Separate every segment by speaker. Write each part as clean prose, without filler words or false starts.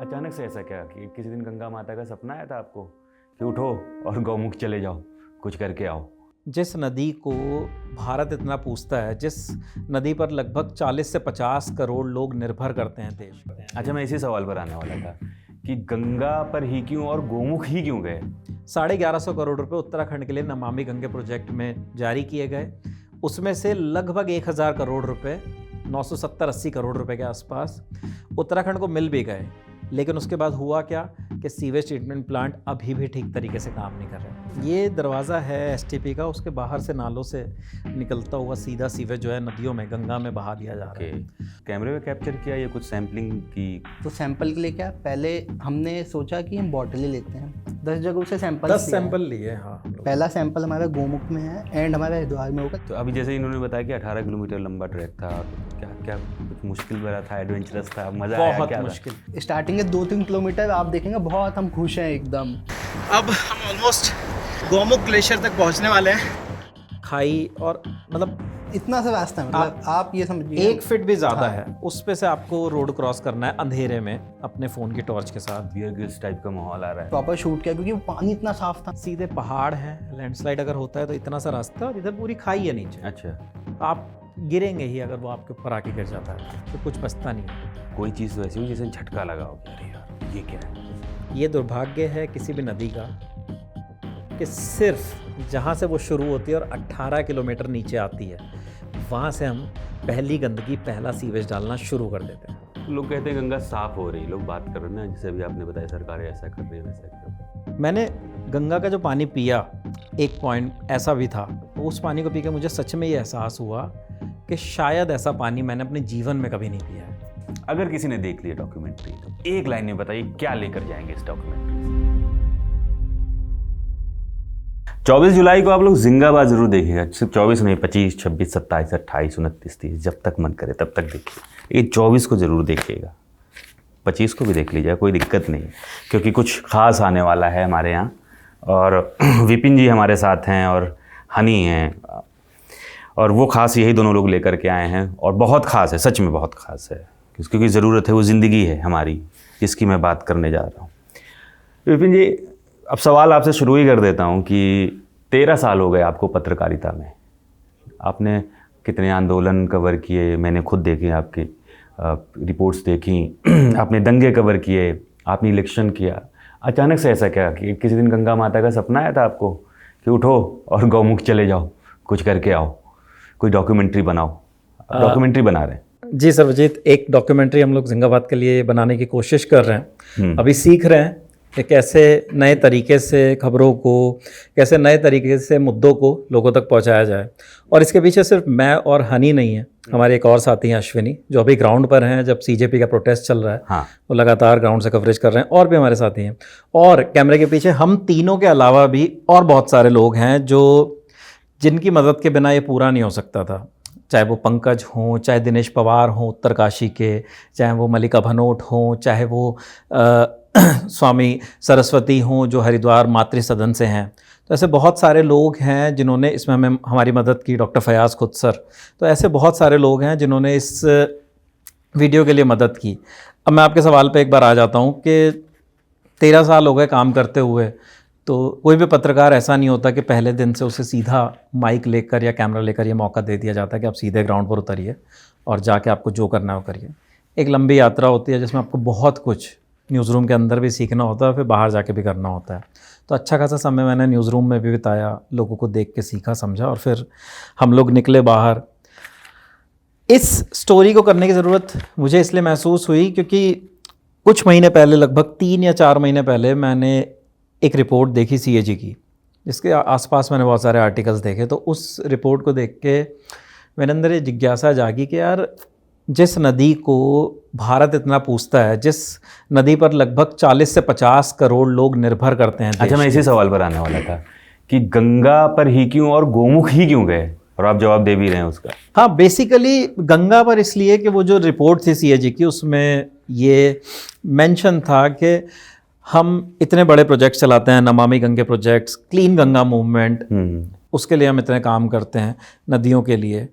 Speaker 1: अचानक से ऐसा क्या कि किसी दिन गंगा माता का सपना आया था आपको कि उठो और गौमुख चले जाओ, कुछ करके आओ?
Speaker 2: जिस नदी को भारत इतना पूजता है, जिस नदी पर लगभग 40 से 50 करोड़ लोग निर्भर करते हैं देश पर।
Speaker 1: अच्छा, मैं इसी सवाल पर आने वाला था कि गंगा पर ही क्यों और गौमुख ही क्यों गए?
Speaker 2: 1150 करोड़ रुपए उत्तराखंड के लिए नमामि गंगे प्रोजेक्ट में जारी किए गए। उसमें से लगभग 1000 करोड़ रुपए, 970-80 करोड़ रुपए के आसपास उत्तराखंड को मिल भी गए। लेकिन उसके बाद हुआ क्या कि सीवेज ट्रीटमेंट प्लांट अभी भी ठीक तरीके से काम नहीं कर रहे। ये दरवाज़ा है एसटीपी का, उसके बाहर से नालों से निकलता हुआ सीधा सीवेज जो है नदियों में, गंगा में बहा दिया जा रहा है।
Speaker 1: कैमरे में कैप्चर किया या कुछ सैम्पलिंग की?
Speaker 3: तो सैंपल के लिए क्या, पहले हमने सोचा कि हम बॉटलें लेते हैं, 10 जगहों से सैंपल
Speaker 2: 10 सैंपल लिए। हाँ,
Speaker 3: पहला सैंपल हमारा गोमुख में है एंड हमारा हरिद्वार में होगा।
Speaker 1: तो अभी जैसे इन्होंने बताया कि 18 किलोमीटर लंबा ट्रैक था, क्या क्या कुछ मुश्किल भरा था, एडवेंचरस था, मज़ा आया?
Speaker 2: बहुत
Speaker 1: क्या
Speaker 2: मुश्किल।
Speaker 3: स्टार्टिंग के 2-3 किलोमीटर आप देखेंगे बहुत हम खुश हैं एकदम।
Speaker 4: अब हम ऑलमोस्ट गोमुख ग्लेशियर तक पहुंचने वाले हैं।
Speaker 2: खाई और मतलब
Speaker 3: इतना सा रास्ता है, मतलब आप ये समझिए
Speaker 2: 1 फीट भी ज़्यादा है, उस पे से आपको रोड क्रॉस करना है अंधेरे में अपने फ़ोन की टॉर्च के साथ।
Speaker 1: बियर ग्रिल्स टाइप का माहौल आ रहा है।
Speaker 3: प्रॉपर शूट किया क्योंकि वो पानी इतना साफ था।
Speaker 2: सीधे पहाड़ है, लैंडस्लाइड अगर होता है तो इतना सा रास्ता, और इधर पूरी खाई है नीचे।
Speaker 1: अच्छा,
Speaker 2: आप गिरेंगे ही अगर वो आपके ऊपर आके गिर जाता है, तो कुछ बचता नहीं है।
Speaker 1: कोई चीज़ तो ऐसी हुई जैसे झटका लगा हो कि अरे यार ये क्या है?
Speaker 2: ये दुर्भाग्य है किसी भी नदी का कि सिर्फ जहाँ से वो शुरू होती है और 18 किलोमीटर नीचे आती है, वहाँ से हम पहली गंदगी, पहला सीवेज डालना शुरू कर देते हैं।
Speaker 1: लोग कहते हैं गंगा साफ हो रही, लोग बात कर रहे हैं ना, जैसे अभी आपने बताया सरकारें ऐसा कर रही है वैसा कर रही है।
Speaker 2: मैंने गंगा का जो पानी पिया, एक पॉइंट ऐसा भी था, उस पानी को पी के मुझे सच में ये एहसास हुआ कि शायद ऐसा पानी मैंने अपने जीवन में कभी नहीं पिया है।
Speaker 1: अगर किसी ने देख लिया डॉक्यूमेंट्री तो एक लाइन में बताइए क्या लेकर जाएंगे इस डॉक्यूमेंट्री से? 24 जुलाई को आप लोग जिंगाबाद जरूर देखिएगा। सिर्फ 24 नहीं, 25, 26, 27, 28, 29, 30, जब तक मन करे तब तक देखिए। ये 24 को जरूर देखिएगा, 25 को भी देख लीजिएगा, कोई दिक्कत नहीं, क्योंकि कुछ खास आने वाला है हमारे यहाँ। और विपिन जी हमारे साथ हैं और हनी हैं, और वो खास यही दोनों लोग लेकर के आए हैं, और बहुत खास है, सच में बहुत खास है, क्योंकि ज़रूरत है, वो ज़िंदगी है हमारी जिसकी मैं बात करने जा रहा हूँ। विपिन जी, अब सवाल आपसे शुरू ही कर देता हूँ कि 13 साल हो गए आपको पत्रकारिता में। आपने कितने आंदोलन कवर किए, मैंने खुद देखे, आपकी रिपोर्ट्स देखी, आपने दंगे कवर किए, आपने इलेक्शन किया। अचानक से ऐसा क्या कि किसी दिन गंगा माता का सपना आया था आपको कि उठो और गौमुख चले जाओ, कुछ करके आओ, कोई डॉक्यूमेंट्री बनाओ? डॉक्यूमेंट्री बना रहे हैं?
Speaker 2: जी सर्वजीत, एक डॉक्यूमेंट्री हम लोग जिंगाबाद के लिए बनाने की कोशिश कर रहे हैं। अभी सीख रहे हैं कि कैसे नए तरीके से खबरों को, कैसे नए तरीके से मुद्दों को लोगों तक पहुंचाया जाए। और इसके पीछे सिर्फ मैं और हनी नहीं है, हमारे एक और साथी हैं अश्विनी, जो अभी ग्राउंड पर हैं। जब सीजेपी का प्रोटेस्ट चल रहा है,
Speaker 1: हाँ,
Speaker 2: वो लगातार ग्राउंड से कवरेज कर रहे हैं। और भी हमारे साथी हैं, और कैमरे के पीछे हम तीनों के अलावा भी और बहुत सारे लोग हैं जो जिनकी मदद के बिना ये पूरा नहीं हो सकता था। चाहे वो पंकज हों, चाहे दिनेश पवार हों उत्तरकाशी के, चाहे वो मलिका भनोट हों, चाहे वो स्वामी सरस्वती हों जो हरिद्वार मातृ सदन से हैं। तो ऐसे बहुत सारे लोग हैं जिन्होंने इसमें हमें हमारी मदद की। डॉक्टर फयाज़ खुद सर, तो ऐसे बहुत सारे लोग हैं जिन्होंने इस वीडियो के लिए मदद की। अब मैं आपके सवाल पे एक बार आ जाता हूँ कि 13 साल हो गए काम करते हुए, तो कोई भी पत्रकार ऐसा नहीं होता कि पहले दिन से उसे सीधा माइक लेकर या कैमरा लेकर ये मौका दे दिया जाता है कि आप सीधे ग्राउंड पर उतरिए और जाके आपको जो करना है वो करिए। एक लंबी यात्रा होती है जिसमें आपको बहुत कुछ न्यूज़ रूम के अंदर भी सीखना होता है, फिर बाहर जाके भी करना होता है। तो अच्छा खासा समय मैंने न्यूज़ रूम में भी बिताया, लोगों को देख के सीखा समझा, और फिर हम लोग निकले बाहर। इस स्टोरी को करने की ज़रूरत मुझे इसलिए महसूस हुई क्योंकि कुछ महीने पहले, लगभग 3 या 4 महीने पहले, मैंने एक रिपोर्ट देखी सीएजी की, जिसके आसपास मैंने बहुत सारे आर्टिकल्स देखे। तो उस रिपोर्ट को देख के मेरे अंदर ये जिज्ञासा जागी कि यार, जिस नदी को भारत इतना पूजता है, जिस नदी पर लगभग 40 से 50 करोड़ लोग निर्भर करते हैं।
Speaker 1: अच्छा, मैं इसी सवाल पर आने वाला था कि गंगा पर ही क्यों और गौमुख ही क्यों गए, और आप जवाब दे भी रहे हैं उसका।
Speaker 2: हाँ, बेसिकली गंगा पर इसलिए कि वो जो रिपोर्ट थी सीएजी की, उसमें ये मेंशन था कि हम इतने बड़े प्रोजेक्ट चलाते हैं, Namami Gange projects, clean Ganga movement, उसके लिए हम इतने काम करते हैं नदियों के लिए।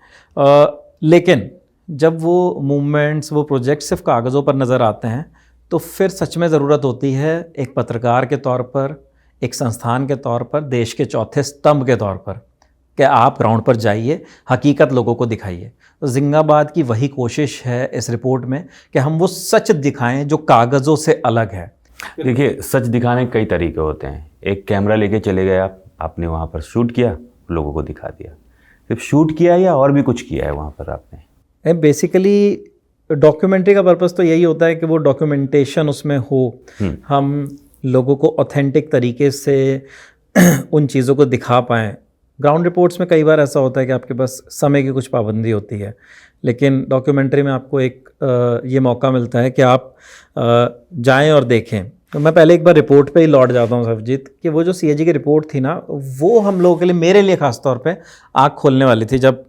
Speaker 2: लेकिन जब वो मूवमेंट्स, वो प्रोजेक्ट सिर्फ कागज़ों पर नज़र आते हैं, तो फिर सच में ज़रूरत होती है एक पत्रकार के तौर पर, एक संस्थान के तौर पर, देश के चौथे स्तंभ के तौर पर, कि आप ग्राउंड पर जाइए, हकीकत लोगों को दिखाइए। तो जिंगाबाद की वही कोशिश है इस रिपोर्ट में कि हम वो सच दिखाएं जो कागज़ों से अलग है।
Speaker 1: देखिए, सच दिखाने के कई तरीके होते हैं। एक कैमरा लेके चले गए आपने वहाँ पर शूट किया, लोगों को दिखा दिया। सिर्फ शूट किया या और भी कुछ किया है वहाँ पर आपने?
Speaker 2: बेसिकली डॉक्यूमेंट्री का पर्पस तो यही होता है कि वो डॉक्यूमेंटेशन उसमें हो, हम लोगों को ऑथेंटिक तरीके से उन चीज़ों को दिखा पाएँ। ग्राउंड रिपोर्ट्स में कई बार ऐसा होता है कि आपके पास समय की कुछ पाबंदी होती है, लेकिन डॉक्यूमेंट्री में आपको एक ये मौका मिलता है कि आप जाएं और देखें। तो मैं पहले एक बार रिपोर्ट पे ही लौट जाता हूँ सरबजीत, कि वो जो CAG की रिपोर्ट थी ना, वो हम लोगों के लिए, मेरे लिए ख़ास तौर पे आँख खोलने वाली थी। जब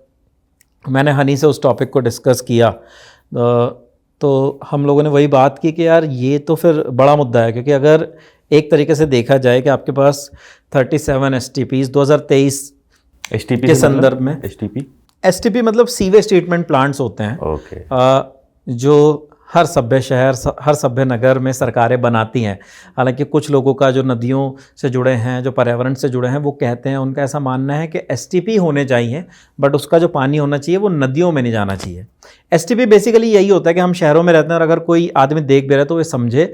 Speaker 2: मैंने हनी से उस टॉपिक को डिस्कस किया तो हम लोगों ने वही बात की कि यार ये तो फिर बड़ा मुद्दा है, क्योंकि अगर एक तरीके से देखा जाए कि आपके पास 37 STPs 2023
Speaker 1: STP
Speaker 2: के संदर्भ में, STP मतलब सीवेज ट्रीटमेंट प्लांट्स होते हैं, जो हर सभ्य शहर, हर सभ्य नगर में सरकारें बनाती हैं। हालांकि कुछ लोगों का जो नदियों से जुड़े हैं, जो पर्यावरण से जुड़े हैं, वो कहते हैं, उनका ऐसा मानना है कि STP होने चाहिए, बट उसका जो पानी होना चाहिए वो नदियों में नहीं जाना चाहिए। STP बेसिकली यही होता है कि हम शहरों में रहते हैं और अगर कोई आदमी देख भी रहा है तो वे समझे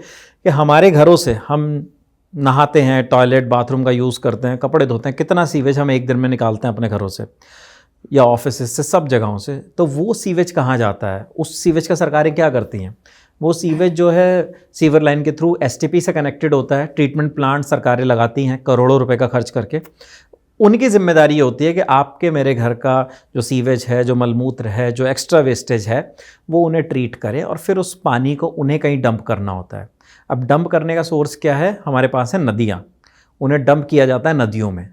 Speaker 2: कि हमारे घरों से हम नहाते हैं, टॉयलेट बाथरूम का यूज़ करते हैं, कपड़े धोते हैं, कितना सीवेज हम एक दिन में निकालते हैं अपने घरों से या ऑफिस से, सब जगहों से। तो वो सीवेज कहाँ जाता है? उस सीवेज का सरकारें क्या करती हैं? वो सीवेज जो है सीवर लाइन के थ्रू STP से कनेक्टेड होता है। ट्रीटमेंट प्लांट सरकारें लगाती हैं करोड़ों रुपए का खर्च करके। उनकी जिम्मेदारी ये होती है कि आपके मेरे घर का जो सीवेज है, जो मलमूत्र है, जो एक्स्ट्रा वेस्टेज है, वो उन्हें ट्रीट करें और फिर उस पानी को उन्हें कहीं डंप करना होता है। अब डंप करने का सोर्स क्या है? हमारे पास है नदियाँ, उन्हें डंप किया जाता है नदियों में।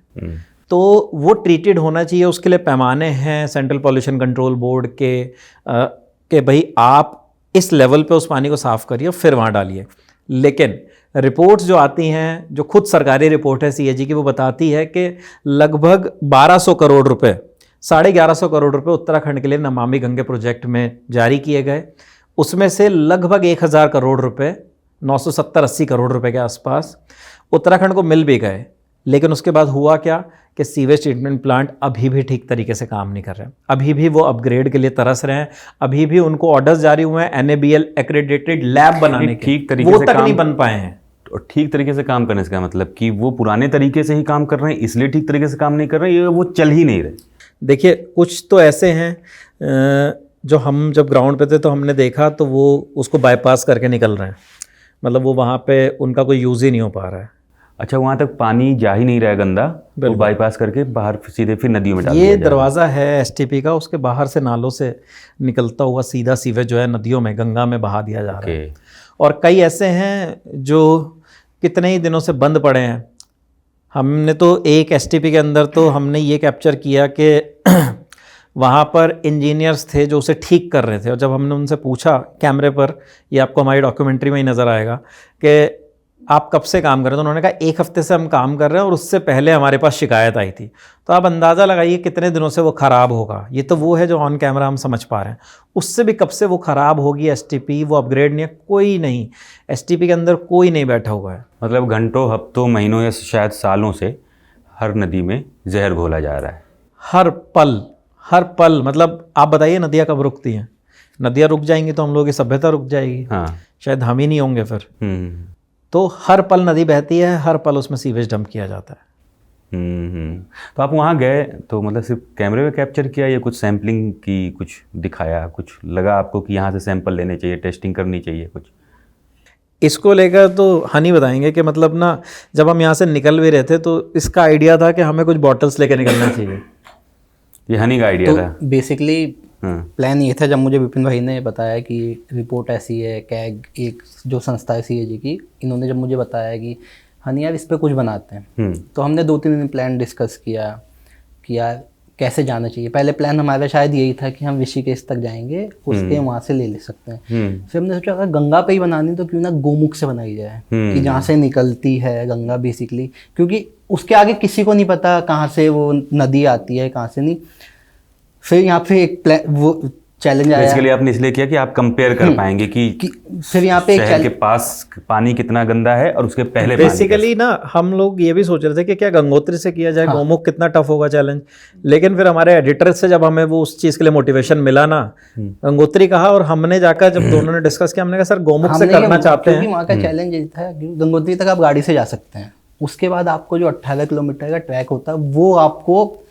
Speaker 2: तो वो ट्रीटेड होना चाहिए, उसके लिए पैमाने हैं सेंट्रल पॉल्यूशन कंट्रोल बोर्ड के भाई आप इस लेवल पे उस पानी को साफ़ करिए फिर वहाँ डालिए। लेकिन रिपोर्ट्स जो आती हैं, जो खुद सरकारी रिपोर्ट है CAG की, वो बताती है कि लगभग 1200 करोड़ रुपए, 1150 करोड़ रुपए उत्तराखंड के लिए नमामि गंगे प्रोजेक्ट में जारी किए गए। उसमें से लगभग 1000 करोड़ रुपए, 970-80 करोड़ रुपए के आसपास उत्तराखंड को मिल भी गए। लेकिन उसके बाद हुआ क्या कि सीवेज ट्रीटमेंट प्लांट अभी भी ठीक तरीके से काम नहीं कर रहे हैं, अभी भी वो अपग्रेड के लिए तरस रहे हैं, अभी भी उनको ऑर्डर्स जारी हुए हैं NABL एक्रेडिटेड लैब बनाने के,
Speaker 1: ठीक तरीके
Speaker 2: वो
Speaker 1: से
Speaker 2: तक
Speaker 1: काम
Speaker 2: नहीं बन पाए हैं।
Speaker 1: और ठीक तरीके से काम करने से क्या मतलब कि वो पुराने तरीके से ही काम कर रहे हैं, इसलिए ठीक तरीके से काम नहीं कर रहे हैं, ये वो चल ही नहीं रहे।
Speaker 2: देखिए, कुछ तो ऐसे हैं जो हम जब ग्राउंड पे थे तो हमने देखा तो वो उसको बाईपास करके निकल रहे हैं, मतलब वो वहाँ पे उनका कोई यूज़ ही नहीं हो पा रहा है।
Speaker 1: अच्छा, वहाँ तक पानी जा ही नहीं रहा है गंदा, वो बाईपास करके बाहर सीधे फिर नदियों में डाल दिया
Speaker 2: ये
Speaker 1: जा रहा है।
Speaker 2: दरवाज़ा है STP का, उसके बाहर से नालों से निकलता हुआ सीधा सीवेज जो है नदियों में, गंगा में बहा दिया जा रहा है। और कई ऐसे हैं जो कितने ही दिनों से बंद पड़े हैं। हमने तो एक STP के अंदर तो हमने ये कैप्चर किया कि वहाँ पर इंजीनियर्स थे जो उसे ठीक कर रहे थे, और जब हमने उनसे पूछा कैमरे पर, ये आपको हमारी डॉक्यूमेंट्री में ही नज़र आएगा, कि आप कब से काम कर रहे हैं, तो उन्होंने कहा 1 हफ्ते से हम काम कर रहे हैं और उससे पहले हमारे पास शिकायत आई थी। तो आप अंदाज़ा लगाइए कितने दिनों से वो ख़राब होगा। ये तो वो है जो ऑन कैमरा हम समझ पा रहे हैं, उससे भी कब से वो ख़राब होगी STP, वो अपग्रेड नहीं है, कोई नहीं, STP के अंदर कोई नहीं बैठा हुआ है।
Speaker 1: मतलब घंटों, हफ्तों, महीनों या शायद सालों से हर नदी में जहर घोला जा रहा है।
Speaker 2: हर पल मतलब आप बताइए नदियाँ कब रुकती हैं? नदियाँ रुक जाएंगी तो हम लोगों की सभ्यता रुक जाएगी।
Speaker 1: हाँ,
Speaker 2: शायद हम ही नहीं होंगे फिर। तो हर पल नदी बहती है, हर पल उसमें सीवेज डंप किया जाता है।
Speaker 1: तो आप वहाँ गए तो मतलब सिर्फ कैमरे में कैप्चर किया या कुछ सैम्पलिंग की, कुछ दिखाया, कुछ लगा आपको कि यहाँ से सैंपल लेने चाहिए, टेस्टिंग करनी चाहिए कुछ?
Speaker 2: इसको लेकर तो हनी बताएंगे कि मतलब ना, जब हम यहाँ से निकल भी रहे थे तो इसका आइडिया था कि हमें कुछ बॉटल्स लेकर निकलना चाहिए।
Speaker 1: ये हनी का आइडिया था?
Speaker 3: बेसिकली प्लान ये था, जब मुझे विपिन भाई ने बताया कि रिपोर्ट ऐसी है, कैग एक जो संस्था है CAG की, इन्होंने जब मुझे बताया कि हनी यार इस पर कुछ बनाते हैं, तो हमने 2-3 दिन प्लान डिस्कस किया कि यार कैसे जाना चाहिए। पहले प्लान हमारा शायद यही था कि हम ऋषिकेश तक जाएंगे, उसके वहाँ से ले सकते हैं। फिर हमने सोचा अगर गंगा पे ही बनानी तो क्यों ना गोमुख से बनाई जाए, कि जहाँ से निकलती है गंगा बेसिकली, क्योंकि उसके आगे किसी को नहीं पता कहाँ से वो नदी आती है, कहाँ से नहीं। फिर यहाँ पे एक प्लान, वो चैलेंज आया
Speaker 1: बेसिकली आपने इसलिए किया कि आप कंपेयर कर पाएंगे कि
Speaker 3: फिर यहाँ पे एक
Speaker 1: शहर के पास पानी कितना गंदा है और उसके पहले पानी
Speaker 2: बेसिकली ना हम लोग ये भी सोच रहे थे कि क्या गंगोत्री से किया जाए, गौमुख कितना टफ होगा चैलेंज, लेकिन फिर हमारे एडिटर से जब हमें वो उस चीज़ के लिए मोटिवेशन मिला ना, गंगोत्री कहा और हमने जाकर जब दोनों ने डिस्कस किया, हमने कहा सर गौमुख से करना चाहते हैं।
Speaker 3: वहाँ का चैलेंज ये था कि गंगोत्री तक आप गाड़ी से जा सकते हैं, उसके बाद आपको जो 18 किलोमीटर का ट्रैक होता है वो आपको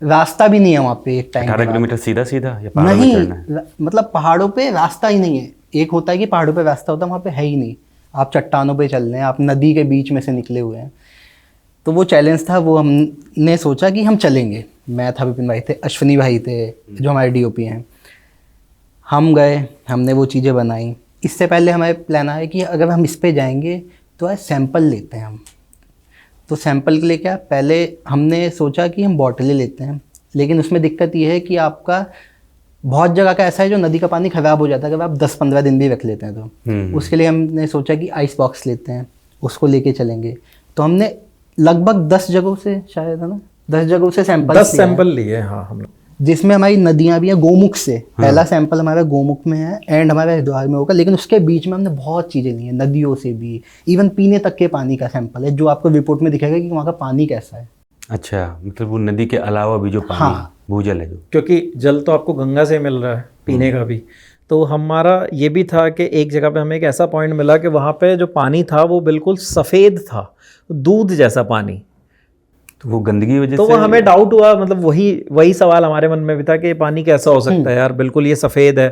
Speaker 3: रास्ता भी नहीं है वहाँ पे एक टाइम
Speaker 1: 18 किलोमीटर सीधा सीधा या पहाड़ों में
Speaker 3: नहीं
Speaker 1: चढ़ना है?
Speaker 3: मतलब पहाड़ों पे रास्ता ही नहीं है। एक होता है कि पहाड़ों पे रास्ता होता है, वहाँ पे है ही नहीं, आप चट्टानों पे चल रहे हैं, आप नदी के बीच में से निकले हुए हैं। तो वो चैलेंज था, वो हमने सोचा कि हम चलेंगे। मैं था, विपिन भाई थे, अश्विनी भाई थे जो हमारे DOP हैं। हम गए, हमने वो चीज़ें बनाई। इससे पहले हमारे प्लान आया कि अगर हम इस पे जाएंगे तो आज सैंपल लेते हैं हम। तो सैंपल के लिए क्या, पहले हमने सोचा कि हम बॉटलें लेते हैं, लेकिन उसमें दिक्कत ये है कि आपका बहुत जगह का ऐसा है जो नदी का पानी ख़राब हो जाता है अगर आप 10-15 दिन भी रख लेते हैं तो। उसके लिए हमने सोचा कि आइस बॉक्स लेते हैं, उसको लेके चलेंगे। तो हमने लगभग 10 जगहों से, शायद है ना, 10 जगहों से सैंपल
Speaker 2: 10 सैंपल लिए। हाँ, हम
Speaker 3: जिसमें हमारी नदियाँ भी हैं गोमुख से। पहला सैंपल हमारा गोमुख में है एंड हमारा हरिद्वार में होगा, लेकिन उसके बीच में हमने बहुत चीज़ें ली हैं, नदियों से भी, इवन पीने तक के पानी का सैंपल है जो आपको रिपोर्ट में दिखेगा कि वहाँ का पानी कैसा है।
Speaker 1: अच्छा, मतलब वो नदी के अलावा भी जो पानी भूजल है जो,
Speaker 2: क्योंकि जल तो आपको गंगा से मिल रहा है पीने का भी, तो हमारा ये भी था कि एक जगह पे हमें एक ऐसा पॉइंट मिला कि वहाँ पे जो पानी था वो बिल्कुल सफ़ेद था, दूध जैसा पानी।
Speaker 1: तो वो गंदगी वजह
Speaker 2: तो
Speaker 1: से
Speaker 2: वो हमें डाउट हुआ, मतलब वही सवाल हमारे मन में भी था कि पानी कैसा हो सकता है यार, बिल्कुल ये सफ़ेद है।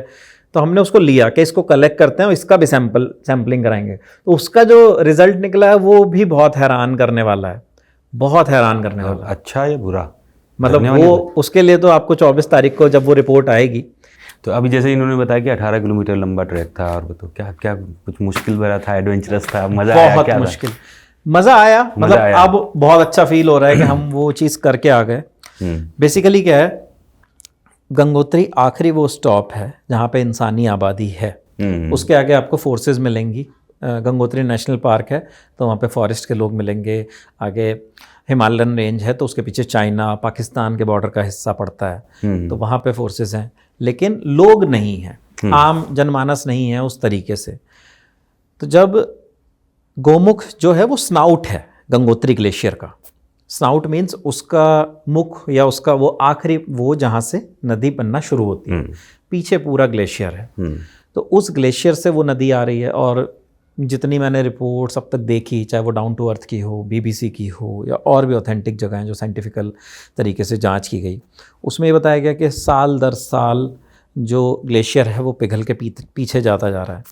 Speaker 2: तो हमने उसको लिया कि इसको कलेक्ट करते हैं और इसका भी सैम्पलिंग कराएंगे। तो उसका जो रिजल्ट निकला है वो भी बहुत हैरान करने वाला है, बहुत हैरान करने वाला है।
Speaker 1: अच्छा या बुरा,
Speaker 2: मतलब वो उसके लिए तो आपको 24 तारीख को जब वो रिपोर्ट आएगी।
Speaker 1: तो अभी जैसे इन्होंने बताया कि 18 किलोमीटर लंबा ट्रैक था, और तो क्या क्या कुछ मुश्किल भरा था, एडवेंचरस था, मज़ा आया?
Speaker 2: बहुत
Speaker 1: क्या
Speaker 2: मुश्किल, मज़ा आया, मतलब अब बहुत अच्छा फील हो रहा है कि हम वो चीज़ करके आ गए। बेसिकली क्या है, गंगोत्री आखिरी वो स्टॉप है जहाँ पे इंसानी आबादी है। उसके आगे आपको फोर्सेस मिलेंगी। गंगोत्री नेशनल पार्क है तो वहाँ पे फॉरेस्ट के लोग मिलेंगे। आगे हिमालयन रेंज है तो उसके पीछे चाइना पाकिस्तान के बॉर्डर का हिस्सा पड़ता है, तो वहाँ पे फोर्सेस हैं, लेकिन लोग नहीं हैं, आम जनमानस नहीं है उस तरीके से। तो जब गोमुख जो है वो स्नाउट है गंगोत्री ग्लेशियर का, स्नाउट मीन्स उसका मुख या उसका वो आखिरी, वो जहाँ से नदी बनना शुरू होती है, पीछे पूरा ग्लेशियर है। तो उस ग्लेशियर से वो नदी आ रही है। और जितनी मैंने रिपोर्ट्स अब तक देखी, चाहे वो डाउन टू अर्थ की हो, BBC की हो, या और भी ऑथेंटिक जगह हैं जो साइंटिफिकल तरीके से जांच की गई, उसमें ये बताया गया कि साल दर साल जो ग्लेशियर है वो पिघल के पीछे जाता जा रहा है।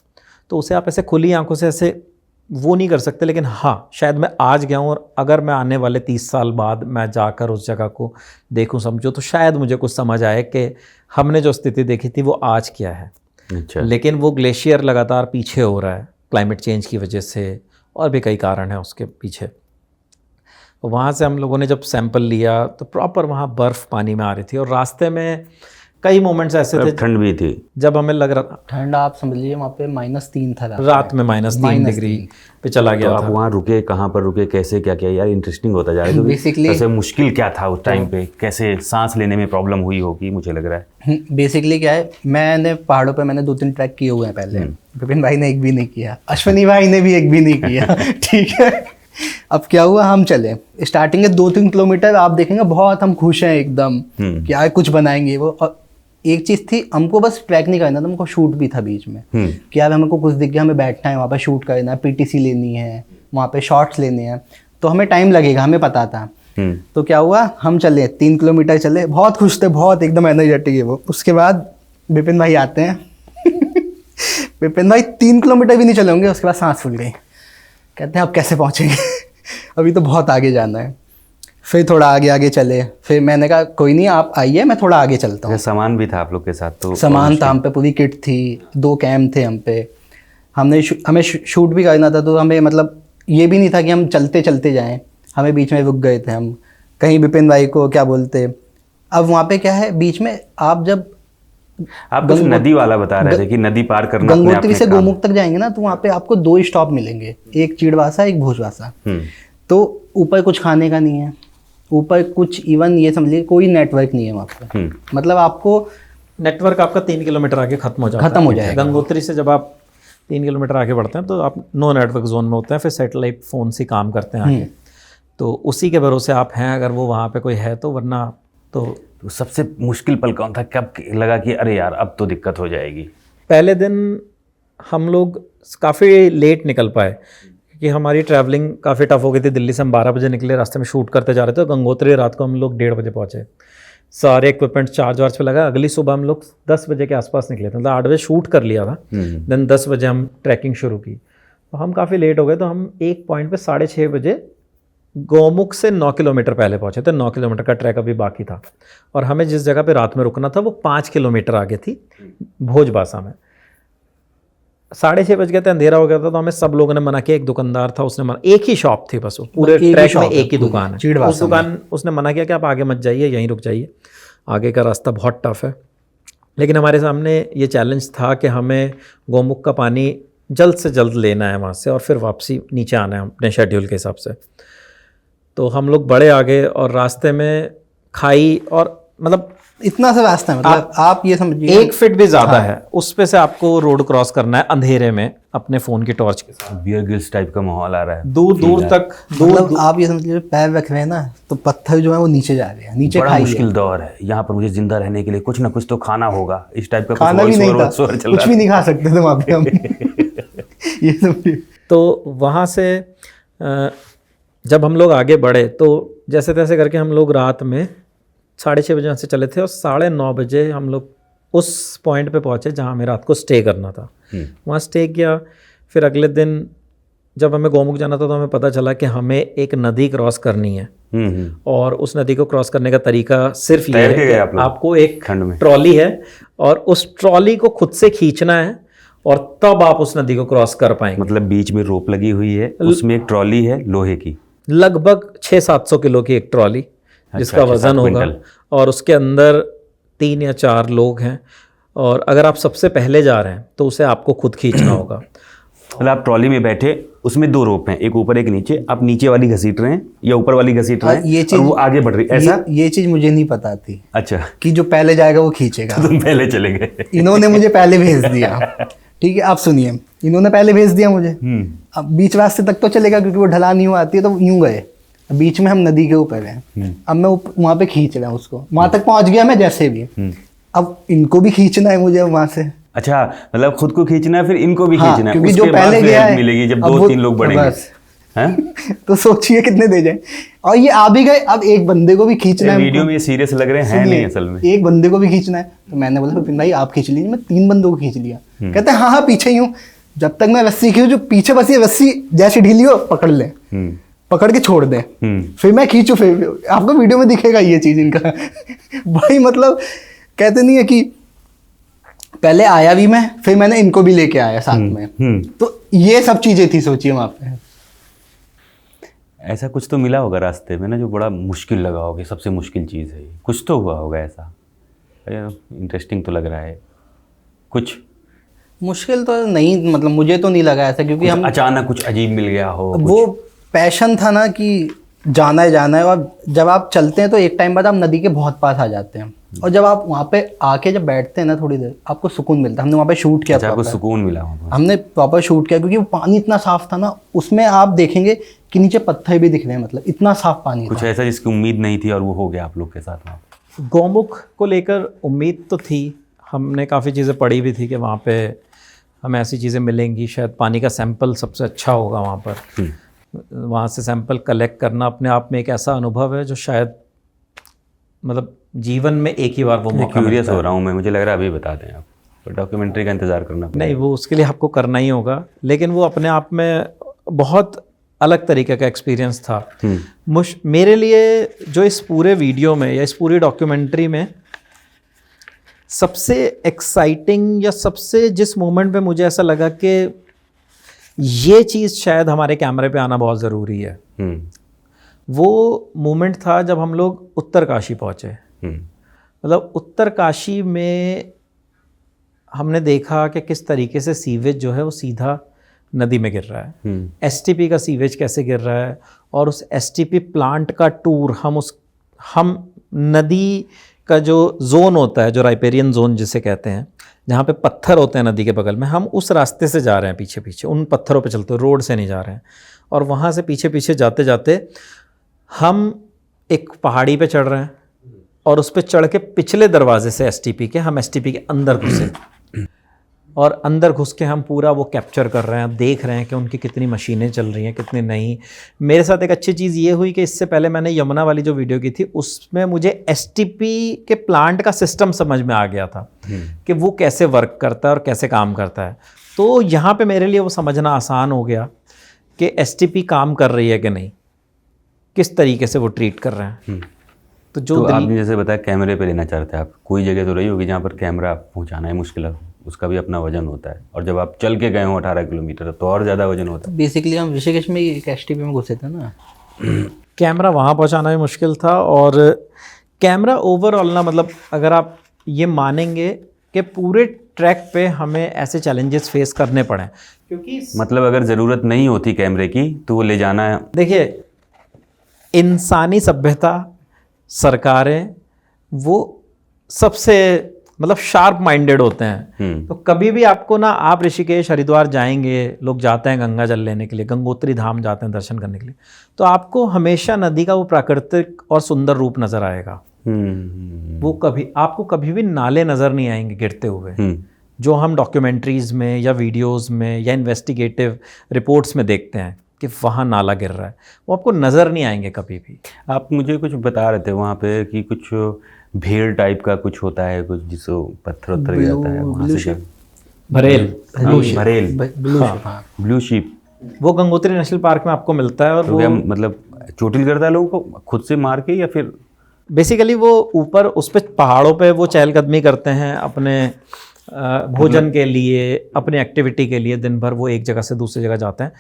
Speaker 2: तो उसे आप ऐसे खुली आंखों से ऐसे वो नहीं कर सकते, लेकिन हाँ, शायद मैं आज गया हूँ और अगर मैं आने वाले 30 साल बाद मैं जाकर उस जगह को देखूँ समझूँ, तो शायद मुझे कुछ समझ आए कि हमने जो स्थिति देखी थी वो आज क्या है।
Speaker 1: अच्छा।
Speaker 2: लेकिन वो ग्लेशियर लगातार पीछे हो रहा है क्लाइमेट चेंज की वजह से, और भी कई कारण हैं उसके पीछे। तो वहाँ से हम लोगों ने जब सैंपल लिया तो प्रॉपर वहाँ बर्फ़ पानी में आ रही थी, और रास्ते में कई मोमेंट्स ऐसे थे,
Speaker 1: ठंड भी थी
Speaker 2: जब हमें लग रहा था,
Speaker 3: ठंड आप समझ लीजिए वहाँ पे -3 था
Speaker 2: रात में -3 डिग्री पे चला गया
Speaker 1: तो
Speaker 2: था।
Speaker 1: आप वहाँ रुके, कहाँ पर रुके, कैसे क्या किया यार? इंटरेस्टिंग होता जा रहा है।
Speaker 3: बेसिकली
Speaker 1: सबसे मुश्किल क्या था उस टाइम पे, कैसे सांस लेने में प्रॉब्लम हुई होगी मुझे लग रहा है।
Speaker 3: बेसिकली क्या है, मैंने पहाड़ों पे मैंने 2-3 ट्रैक किए हुए हैं पहले, विपिन भाई ने एक भी नहीं किया, अश्विनी भाई ने भी एक भी नहीं किया। ठीक है, अब क्या हुआ, हम चले स्टार्टिंग के 2-3 किलोमीटर आप देखेंगे बहुत हम खुश हैं एकदम, क्या कुछ बनाएंगे वो। और एक चीज़ थी, हमको बस ट्रैक नहीं करना था, हमको शूट भी था बीच में कि यार हमको कुछ दिख गया, हमें बैठना है वहाँ पर, शूट करना है, PTC लेनी है, वहाँ पे शॉट्स लेने हैं, तो हमें टाइम लगेगा, हमें पता था। तो क्या हुआ, हम चले 3 किलोमीटर चले, बहुत खुश थे, बहुत एकदम एनर्जेटिक है वो। उसके बाद विपिन भाई आते हैं। विपिन भाई 3 किलोमीटर भी नहीं चले होंगे, उसके बाद सांस फूल गई, कहते हैं अब कैसे पहुँचेंगे। अभी तो बहुत आगे जाना है। फिर थोड़ा आगे आगे चले, फिर मैंने कहा कोई नहीं आप आइए, मैं थोड़ा आगे चलता हूँ।
Speaker 1: सामान भी था आप लोग के साथ? तो
Speaker 3: सामान था हम पे, पूरी किट थी, 2 कैम थे हम पे, हमें शूट भी करना था, तो हमें मतलब ये भी नहीं था कि हम चलते चलते जाएं, हमें बीच में रुक गए थे हम कहीं, विपिन भाई को क्या बोलते। अब वहाँ पे क्या है, बीच में आप जब
Speaker 1: आप कुछ नदी वाला बता रहे थे कि नदी पार करना,
Speaker 3: गंगोत्री से गोमुख तक जाएंगे ना, तो वहाँ पे आपको 2 स्टॉप मिलेंगे, एक चीड़वासा एक भोजवासा। तो ऊपर कुछ खाने का नहीं है, ऊपर कुछ इवन ये समझिए कोई नेटवर्क नहीं है वहाँ पे। मतलब आपको
Speaker 2: नेटवर्क आपका 3 किलोमीटर आगे खत्म हो जाता है।
Speaker 3: खत्म हो जाएगा।
Speaker 2: गंगोत्री से जब आप 3 किलोमीटर आगे बढ़ते हैं तो आप नो नेटवर्क जोन में होते हैं, फिर सैटेलाइट फ़ोन से काम करते हैं आगे। तो उसी के भरोसे आप हैं, अगर वो वहाँ पे कोई है तो, वरना तो
Speaker 1: सबसे मुश्किल पल कौन था, कब लगा कि अरे यार अब तो दिक्कत हो जाएगी?
Speaker 2: पहले दिन हम लोग काफ़ी लेट निकल पाए क्योंकि हमारी ट्रैवलिंग काफ़ी टफ हो गई थी। दिल्ली से हम 12 बजे निकले, रास्ते में शूट करते जा रहे थे। गंगोत्री रात को हम लोग 1:30 बजे पहुँचे, सारे इक्विपमेंट चार्ज वार्ज पे लगा। अगली सुबह हम लोग 10 बजे के आसपास निकले थे, मतलब 8 बजे शूट कर लिया था। देन 10 बजे हम ट्रैकिंग शुरू की, तो हम काफ़ी लेट हो गए। तो हम एक पॉइंट पे 6:30 बजे गौमुख से 9 किलोमीटर पहले पहुँचे थे। 9 किलोमीटर का ट्रैक अभी बाकी था, और हमें जिस जगह पे रात में रुकना था वो 5 किलोमीटर आगे थी, भोजबासा में। 6:30 बज गए थे, अंधेरा हो गया था। तो हमें सब लोगों ने मना किया। एक दुकानदार था, उसने मना, एक ही शॉप थी बस, वो पूरे ट्रैक में एक ही दुकान है। उस दुकान उसने मना किया कि आप आगे मत जाइए, यहीं रुक जाइए, आगे का रास्ता बहुत टफ है। लेकिन हमारे सामने ये चैलेंज था कि हमें गौमुख का पानी जल्द से जल्द लेना है वहाँ से, और फिर वापसी नीचे आना है अपने शेड्यूल के हिसाब से। तो हम लोग बड़े आगे, और रास्ते में खाई, और मतलब
Speaker 3: इतना सा रास्ता है, मतलब आप ये समझिए
Speaker 2: 1 फीट भी ज़्यादा है उस पे से आपको रोड क्रॉस करना है अंधेरे में अपने फ़ोन की टॉर्च के साथ।
Speaker 1: बियर ग्रिल्स टाइप का माहौल आ रहा है,
Speaker 2: दूर दूर तक,
Speaker 3: मतलब आप ये समझ लीजिए पैर रख रहे हैं ना, तो पत्थर जो है वो नीचे जा रहे हैं, नीचे
Speaker 1: बड़ा
Speaker 3: खाई है।
Speaker 1: मुश्किल दौर है। यहाँ पर मुझे जिंदा रहने के लिए कुछ ना कुछ तो खाना होगा, इस टाइप का
Speaker 3: खाना भी नहीं था, कुछ भी नहीं खा सकते थे वहाँ पे हम। ये समझिए।
Speaker 2: तो वहाँ से जब हम लोग आगे बढ़े तो जैसे तैसे करके हम लोग रात में 6:30 बजे से चले थे, और 9:30 बजे हम लोग उस पॉइंट पे पहुँचे जहाँ हमें रात को स्टे करना था। वहाँ स्टे किया। फिर अगले दिन जब हमें गौमुख जाना था तो हमें पता चला कि हमें एक नदी क्रॉस करनी है, और उस नदी को क्रॉस करने का तरीका सिर्फ ये है कि आपको एक ट्रॉली है, और उस ट्रॉली को खुद से खींचना है, और तब आप उस नदी को क्रॉस कर पाएंगे।
Speaker 1: मतलब बीच में रोप लगी हुई है, उसमें एक ट्रॉली है लोहे की,
Speaker 2: लगभग 600-700 किलो की एक ट्रॉली, जिसका वजन होगा, और उसके अंदर 3 या 4 लोग हैं, और अगर आप सबसे पहले जा रहे हैं तो उसे आपको खुद खींचना होगा।
Speaker 1: मतलब आप ट्रॉली में बैठे, उसमें 2 रोप हैं, एक ऊपर एक नीचे, आप नीचे वाली घसीट रहे हैं या ऊपर वाली घसीट रहे हैं,
Speaker 3: ये चीज,
Speaker 1: और वो आगे बढ़ रही है, ऐसा?
Speaker 3: ये चीज मुझे नहीं पता थी।
Speaker 1: अच्छा,
Speaker 3: कि जो पहले जाएगा वो खींचेगा।
Speaker 1: तुम पहले चले गए।
Speaker 3: इन्होंने मुझे पहले भेज दिया। ठीक है, आप सुनिए, इन्होंने पहले भेज दिया मुझे। अब बीच रास्ते तक तो चलेगा क्योंकि वो ढलान यूँ आती है, तो यूँ गए। बीच में हम नदी के ऊपर हैं, अब मैं वहाँ पे खींच रहा हूँ उसको, वहाँ तक पहुँच गया मैं जैसे भी। अब इनको भी खींचना है मुझे वहाँ से।
Speaker 1: अच्छा, मतलब खुद को खींचना है, फिर इनको भी खींचना है,
Speaker 3: क्योंकि
Speaker 1: उसके
Speaker 3: जो
Speaker 1: बाद
Speaker 3: पहले
Speaker 1: फिर
Speaker 3: गया
Speaker 1: help
Speaker 3: है
Speaker 1: मिलेगी जब
Speaker 3: अब
Speaker 1: 2-3 लोग बढ़ेंगे। हैं?
Speaker 3: तो सोचिए कितने दे जाए, और ये आ भी गए। अब एक बंदे को भी खींचना है।
Speaker 1: वीडियो में सीरियस लग रहे हैं नहीं असल में।
Speaker 3: एक बंदे को भी खींचना है, तो मैंने बोला विपिन भाई आप खींच लीजिए। मैं 3 बंदों को खींच लिया। कहते हैं हाँ पीछे ही हूँ। जब तक मैं रस्सी खींचूं, जो पीछे बस ये रस्सी जैसी ढीली हो पकड़ ले, पकड़ के छोड़ दे, फिर मैं खींचू। फिर आपको वीडियो में दिखेगा ये चीज इनका। भाई मतलब कहते नहीं है कि पहले आया भी मैं, फिर मैंने इनको भी लेके आया साथ में। तो ये सब चीजें थी, सोचिए वहां पे।
Speaker 1: ऐसा कुछ तो मिला होगा रास्ते में ना जो बड़ा मुश्किल लगा होगा, सबसे मुश्किल चीज़ है, कुछ तो हुआ होगा ऐसा। इंटरेस्टिंग तो लग रहा है। कुछ
Speaker 3: मुश्किल तो नहीं, मतलब मुझे तो नहीं लगा ऐसा, क्योंकि हम
Speaker 1: अचानक कुछ अजीब मिल गया हो।
Speaker 3: वो पैशन था ना कि जाना है। और जब आप चलते हैं तो एक टाइम बाद आप नदी के बहुत पास आ जाते हैं, और जब आप वहाँ पे आके जब बैठते हैं ना थोड़ी देर, आपको सुकून मिलता है। हमने वहाँ पे शूट किया,
Speaker 1: आपको सुकून मिला होगा?
Speaker 3: हमने प्रॉपर शूट किया, क्योंकि वो पानी इतना साफ था ना, उसमें आप देखेंगे कि नीचे पत्थर भी दिख रहे हैं, मतलब इतना साफ पानी
Speaker 1: कुछ
Speaker 3: था।
Speaker 1: ऐसा जिसकी उम्मीद नहीं थी और वो हो गया आप लोग के साथ वहाँ?
Speaker 2: गौमुख को लेकर उम्मीद तो थी, हमने काफ़ी चीज़ें पढ़ी भी थी कि वहाँ पे हमें ऐसी चीज़ें मिलेंगी, शायद पानी का सैंपल सबसे अच्छा होगा वहाँ पर। वहाँ से सैंपल कलेक्ट करना अपने आप में एक ऐसा अनुभव है जो शायद मतलब जीवन में एक ही बार वो मौका
Speaker 1: क्यूरियस हो रहा हूँ मैं, मुझे लग रहा है अभी बता दें आप, तो डॉक्यूमेंट्री का इंतज़ार करना पड़ेगा।
Speaker 2: नहीं, वो उसके लिए आपको करना ही होगा, लेकिन वो अपने आप में बहुत अलग तरीके का एक्सपीरियंस था। मेरे लिए जो इस पूरे वीडियो में या इस पूरी डॉक्यूमेंट्री में सबसे एक्साइटिंग या सबसे जिस मोमेंट पे मुझे ऐसा लगा कि ये चीज़ शायद हमारे कैमरे पे आना बहुत ज़रूरी है, वो मोमेंट था जब हम लोग उत्तरकाशी पहुँचे। मतलब उत्तरकाशी में हमने देखा कि किस तरीके से सीवेज जो है वो सीधा नदी में गिर रहा है। एसटीपी का सीवेज कैसे गिर रहा है, और उस एसटीपी प्लांट का टूर हम नदी का जो जोन होता है, जो राइपेरियन जोन जिसे कहते हैं, जहाँ पे पत्थर होते हैं नदी के बगल में, हम उस रास्ते से जा रहे हैं पीछे पीछे, उन पत्थरों पे चलते, रोड से नहीं जा रहे हैं। और वहाँ से पीछे पीछे जाते जाते हम एक पहाड़ी पे चढ़ रहे हैं और उस पे चढ़ के पिछले दरवाजे से एसटीपी के हम एसटीपी के अंदर घुसे और अंदर घुस के हम पूरा वो कैप्चर कर रहे हैं, देख रहे हैं कि उनकी कितनी मशीनें चल रही हैं, कितनी नहीं। मेरे साथ एक अच्छी चीज़ ये हुई कि इससे पहले मैंने यमुना वाली जो वीडियो की थी उसमें मुझे एसटीपी के प्लांट का सिस्टम समझ में आ गया था कि वो कैसे वर्क करता है और कैसे काम करता है। तो यहाँ पे मेरे लिए वो समझना आसान हो गया कि एसटीपी काम कर रही है कि नहीं, किस तरीके से वो ट्रीट कर रहे हैं। तो जो
Speaker 1: तो आपने जैसे बताया कैमरे पे लेना चाहते हैं आप, कोई जगह तो रही होगी जहाँ पर कैमरा पहुँचाना है मुश्किल है, उसका भी अपना वजन होता है, और जब आप चल के गए हो 18 किलोमीटर तो और ज़्यादा वजन होता है।
Speaker 3: बेसिकली हम ऋषिकेश में एक एसटीपी में घुसे थे ना,
Speaker 2: कैमरा वहाँ पहुँचाना भी मुश्किल था। और कैमरा ओवरऑल ना, मतलब अगर आप ये मानेंगे कि पूरे ट्रैक पे हमें ऐसे चैलेंजेस फेस करने पड़े, क्योंकि
Speaker 1: मतलब अगर ज़रूरत नहीं होती कैमरे की तो वो ले जाना है।
Speaker 2: देखिए, इंसानी सभ्यता, सरकारें, वो सबसे मतलब शार्प माइंडेड होते हैं। तो कभी भी आपको ना, आप ऋषिकेश हरिद्वार जाएंगे, लोग जाते हैं गंगा जल लेने के लिए, गंगोत्री धाम जाते हैं दर्शन करने के लिए, तो आपको हमेशा नदी का वो प्राकृतिक और सुंदर रूप नज़र आएगा। वो कभी आपको कभी भी नाले नज़र नहीं आएंगे गिरते हुए, जो हम डॉक्यूमेंट्रीज़ में या वीडियोज़ में या इन्वेस्टिगेटिव रिपोर्ट्स में देखते हैं कि वहाँ नाला गिर रहा है, वो आपको नज़र नहीं आएंगे कभी भी।
Speaker 1: आप मुझे कुछ बता रहे थे वहाँ पे कि कुछ भेड़ टाइप का कुछ होता है, कुछ जिसको पत्थर उत्तर गिरता है वहाँ से क्या?
Speaker 2: भरेल,
Speaker 1: भरेल, ब्लू शीप,
Speaker 2: वो गंगोत्री नेशनल पार्क में आपको मिलता है। और
Speaker 1: तो
Speaker 2: वो
Speaker 1: क्या मतलब चोटिल करता है लोगों को खुद से मार के, या फिर
Speaker 2: बेसिकली वो ऊपर उस पे पहाड़ों पे वो चहलकदमी करते हैं अपने भोजन के लिए, अपने एक्टिविटी के लिए, दिन भर वो एक जगह से दूसरी जगह जाते हैं।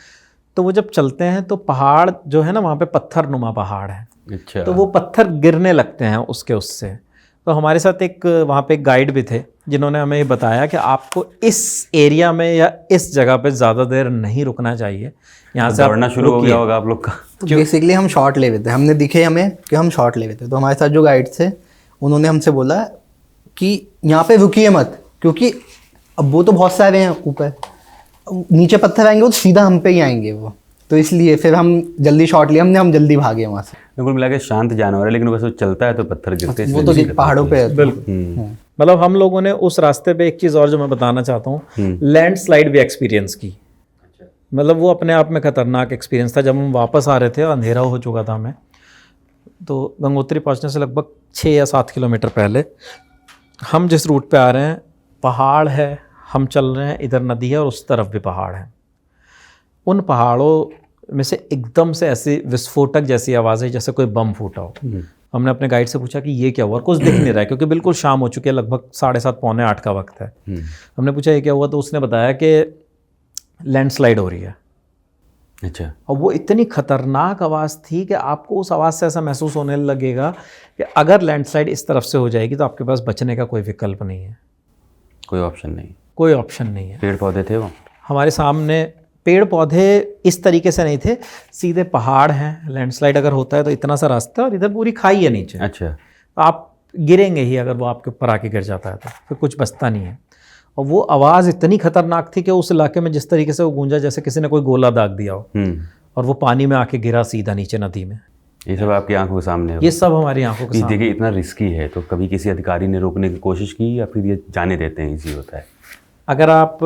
Speaker 2: तो वो जब चलते हैं तो पहाड़ जो है ना, वहाँ पे पत्थर नुमा पहाड़ है,
Speaker 1: अच्छा,
Speaker 2: तो वो पत्थर गिरने लगते हैं उससे। तो हमारे साथ एक वहाँ पे एक गाइड भी थे जिन्होंने हमें ये बताया कि आपको इस एरिया में या इस जगह पे ज़्यादा देर नहीं रुकना चाहिए, यहाँ से
Speaker 1: दौड़ना शुरू हो गया होगा आप लोग का।
Speaker 3: तो बेसिकली हम शॉट ले हुए थे, हमने दिखे हमें कि हम शॉट ले हुए थे। तो हमारे साथ जो गाइड थे उन्होंने हमसे बोला कि यहाँ पे रुकिए मत, क्योंकि अब वो तो बहुत सारे हैं ऊपर, नीचे पत्थर आएंगे वो सीधा हम पे ही आएंगे वो, तो इसलिए फिर हम जल्दी शॉट लिया हमने, हम जल्दी भागे वहाँ से।
Speaker 1: बिल्कुल मिला के शांत जानवर है, लेकिन बस वो चलता है तो पत्थर गिरते हैं,
Speaker 3: वो तो पहाड़ों पे है।
Speaker 2: बिल्कुल। मतलब हम लोगों ने उस रास्ते पे एक चीज़ और जो मैं बताना चाहता हूँ, लैंडस्लाइड भी एक्सपीरियंस की। मतलब वो अपने आप में खतरनाक एक्सपीरियंस था। जब हम वापस आ रहे थे, अंधेरा हो चुका था हमें, तो गंगोत्री पहुँचने से लगभग 6 या 7 किलोमीटर पहले हम जिस रूट पे आ रहे हैं, पहाड़ है, हम चल रहे हैं, इधर नदी है और उस तरफ भी पहाड़ है। उन पहाड़ों में से एकदम से ऐसी विस्फोटक जैसी आवाज़ है जैसे कोई बम फूटा हो। हमने अपने गाइड से पूछा कि ये क्या हुआ, और कुछ दिख नहीं रहा है क्योंकि बिल्कुल शाम हो चुकी है, लगभग 7:30 पौने 8 का वक्त है। हमने पूछा ये क्या हुआ, तो उसने बताया कि लैंडस्लाइड हो रही है।
Speaker 1: अच्छा,
Speaker 2: और वो इतनी खतरनाक आवाज़ थी कि आपको उस आवाज़ से ऐसा महसूस होने लगेगा कि अगर लैंडस्लाइड इस तरफ से हो जाएगी तो आपके पास बचने का कोई विकल्प नहीं है,
Speaker 1: कोई ऑप्शन नहीं,
Speaker 2: कोई ऑप्शन नहीं है।
Speaker 1: पेड़ पौधे थे वो
Speaker 2: हमारे सामने, पेड़ पौधे इस तरीके से नहीं थे, सीधे पहाड़ हैं। लैंडस्लाइड अगर होता है तो इतना सा रास्ता है और इधर पूरी खाई है नीचे।
Speaker 1: अच्छा,
Speaker 2: तो आप गिरेंगे ही अगर वो आपके ऊपर आके गिर जाता है तो फिर कुछ बचता नहीं है। और वो आवाज़ इतनी खतरनाक थी कि उस इलाके में जिस तरीके से वो गूंजा जैसे किसी ने कोई गोला दाग दिया हो, और वो पानी में आके गिरा सीधा नीचे नदी में।
Speaker 1: ये सब आपकी आंखों के सामने
Speaker 2: ये सब हमारी आंखों के सामने।
Speaker 1: देखिए इतना रिस्की है, तो कभी किसी अधिकारी ने रोकने की कोशिश की या फिर ये जाने देते हैं, इजी होता है?
Speaker 2: अगर आप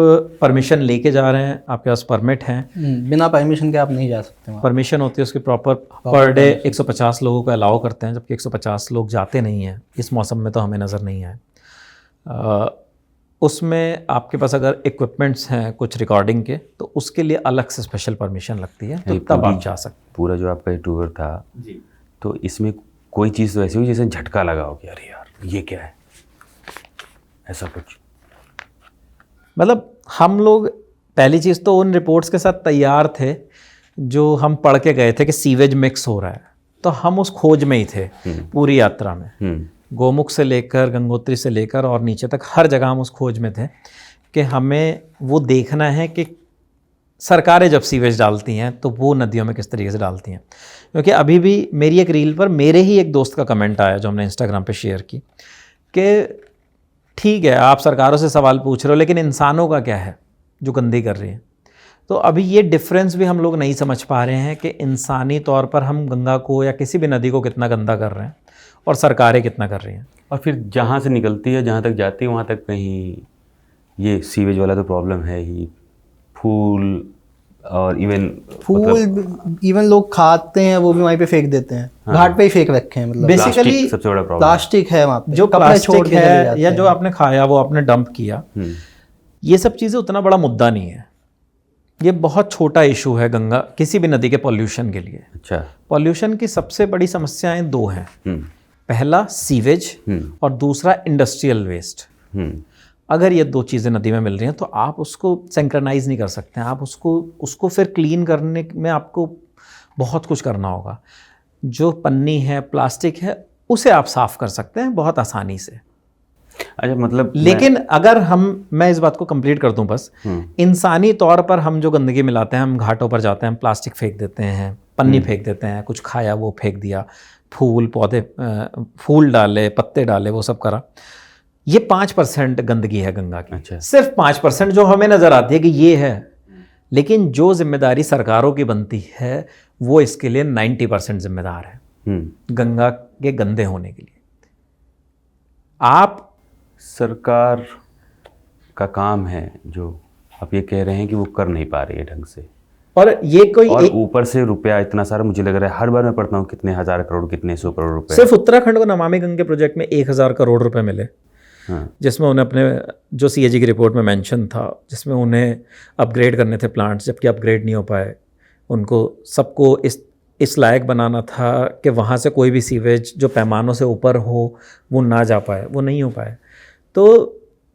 Speaker 2: परमिशन लेके जा रहे हैं, आपके पास परमिट हैं,
Speaker 3: बिना परमिशन के आप नहीं जा सकते वहाँ।
Speaker 2: परमिशन होती है उसकी प्रॉपर, पर डे 150 लोगों को अलाउ करते हैं, जबकि 150 लोग जाते नहीं हैं। इस मौसम में तो हमें नज़र नहीं आए। उसमें आपके पास अगर इक्विपमेंट्स हैं कुछ रिकॉर्डिंग के, तो उसके लिए अलग से स्पेशल परमिशन लगती है, तो तब आप जा सकते।
Speaker 1: पूरा जो आपका ये टूर था जी, तो इसमें कोई चीज़ तो ऐसी हुई जैसे झटका लगा हो कि अरे यार ये क्या है, ऐसा कुछ?
Speaker 2: मतलब हम लोग पहली चीज़ तो उन रिपोर्ट्स के साथ तैयार थे जो हम पढ़ के गए थे कि सीवेज मिक्स हो रहा है, तो हम उस खोज में ही थे पूरी यात्रा में। गोमुख से लेकर गंगोत्री से लेकर और नीचे तक हर जगह हम उस खोज में थे कि हमें वो देखना है कि सरकारें जब सीवेज डालती हैं तो वो नदियों में किस तरीके से डालती हैं। क्योंकि अभी भी मेरी एक रील पर मेरे ही एक दोस्त का कमेंट आया जो हमने इंस्टाग्राम पे शेयर की कि ठीक है आप सरकारों से सवाल पूछ रहे हो लेकिन इंसानों का क्या है जो गंदी कर रही है। तो अभी ये डिफरेंस भी हम लोग नहीं समझ पा रहे हैं कि इंसानी तौर पर हम गंगा को या किसी भी नदी को कितना गंदा कर रहे हैं और सरकारें कितना कर रही हैं।
Speaker 1: और फिर जहाँ से निकलती है जहाँ तक जाती है वहाँ तक कहीं ये सीवेज वाला तो प्रॉब्लम है ही। फूल और
Speaker 3: इवन लोग खाते हैं वो भी वहीं पे फेंक देते हैं। घाट पे ही फेंक रखे हैं। मतलब
Speaker 2: बेसिकली
Speaker 1: सबसे बड़ा प्रॉब्लम
Speaker 3: प्लास्टिक है वहाँ पे,
Speaker 2: जो
Speaker 3: कपड़े
Speaker 2: प्लास्टिक
Speaker 3: छोड़ के चले
Speaker 2: है
Speaker 3: जाते
Speaker 2: या
Speaker 3: हैं।
Speaker 2: जो आपने खाया वो आपने डंप किया, ये सब चीज़ें उतना बड़ा मुद्दा नहीं है। ये बहुत छोटा इशू है गंगा किसी भी नदी के पॉल्यूशन के लिए।
Speaker 1: अच्छा।
Speaker 2: पॉल्यूशन की सबसे बड़ी समस्याएं दो हैं, पहला सीवेज और दूसरा इंडस्ट्रियल वेस्ट। अगर ये दो चीज़ें नदी में मिल रही हैं तो आप उसको सिंक्रनाइज नहीं कर सकते हैं। आप उसको फिर क्लीन करने में आपको बहुत कुछ करना होगा। जो पन्नी है, प्लास्टिक है, उसे आप साफ़ कर सकते हैं बहुत आसानी से।
Speaker 1: अच्छा, मतलब
Speaker 2: लेकिन अगर मैं इस बात को कंप्लीट कर दूं बस, इंसानी तौर पर हम जो गंदगी मिलाते हैं, हम घाटों पर जाते हैं, हम प्लास्टिक फेंक देते हैं, पन्नी फेंक देते हैं, कुछ खाया वो फेंक दिया, फूल पौधे फूल डाले, पत्ते डाले, वो सब करा, ये 5% गंदगी है गंगा की।
Speaker 1: अच्छा।
Speaker 2: सिर्फ 5% जो हमें नज़र आती है कि ये है, लेकिन जो जिम्मेदारी सरकारों की बनती है वो इसके लिए 90% जिम्मेदार है गंगा के गंदे होने के लिए। आप
Speaker 1: सरकार का काम है जो आप ये कह रहे हैं कि वो कर नहीं पा रही है ढंग से,
Speaker 2: और ये कोई
Speaker 1: और ऊपर से रुपया इतना सारा, मुझे लग रहा है हर बार मैं पढ़ता हूँ कितने हजार करोड़, कितने 100 करोड़ रुपए।
Speaker 2: सिर्फ उत्तराखंड को नमामि गंगे प्रोजेक्ट में 1000 करोड़ रुपए मिले।
Speaker 1: हाँ।
Speaker 2: जिसमें उन्हें अपने जो सीएजी की रिपोर्ट में मेंशन था, जिसमें उन्हें अपग्रेड करने थे प्लांट्स, जबकि अपग्रेड नहीं हो पाए। उनको सबको इस लायक बनाना था कि वहाँ से कोई भी सीवेज जो पैमानों से ऊपर हो वो ना जा पाए, वो नहीं हो पाए। तो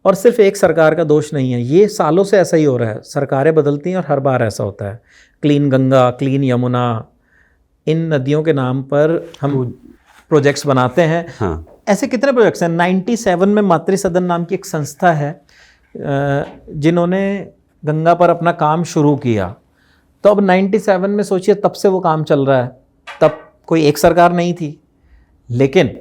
Speaker 2: और सिर्फ एक सरकार का दोष नहीं है, ये सालों से ऐसा ही हो रहा है। सरकारें बदलती हैं और हर बार ऐसा होता है। क्लीन गंगा, क्लीन यमुना, इन नदियों के नाम पर हम प्रोजेक्ट्स बनाते हैं।
Speaker 1: हाँ।
Speaker 2: ऐसे कितने प्रोजेक्ट्स हैं। 97 में मातृ सदन नाम की एक संस्था है जिन्होंने गंगा पर अपना काम शुरू किया। तो अब 97 में सोचिए, तब से वो काम चल रहा है। तब कोई एक सरकार नहीं थी, लेकिन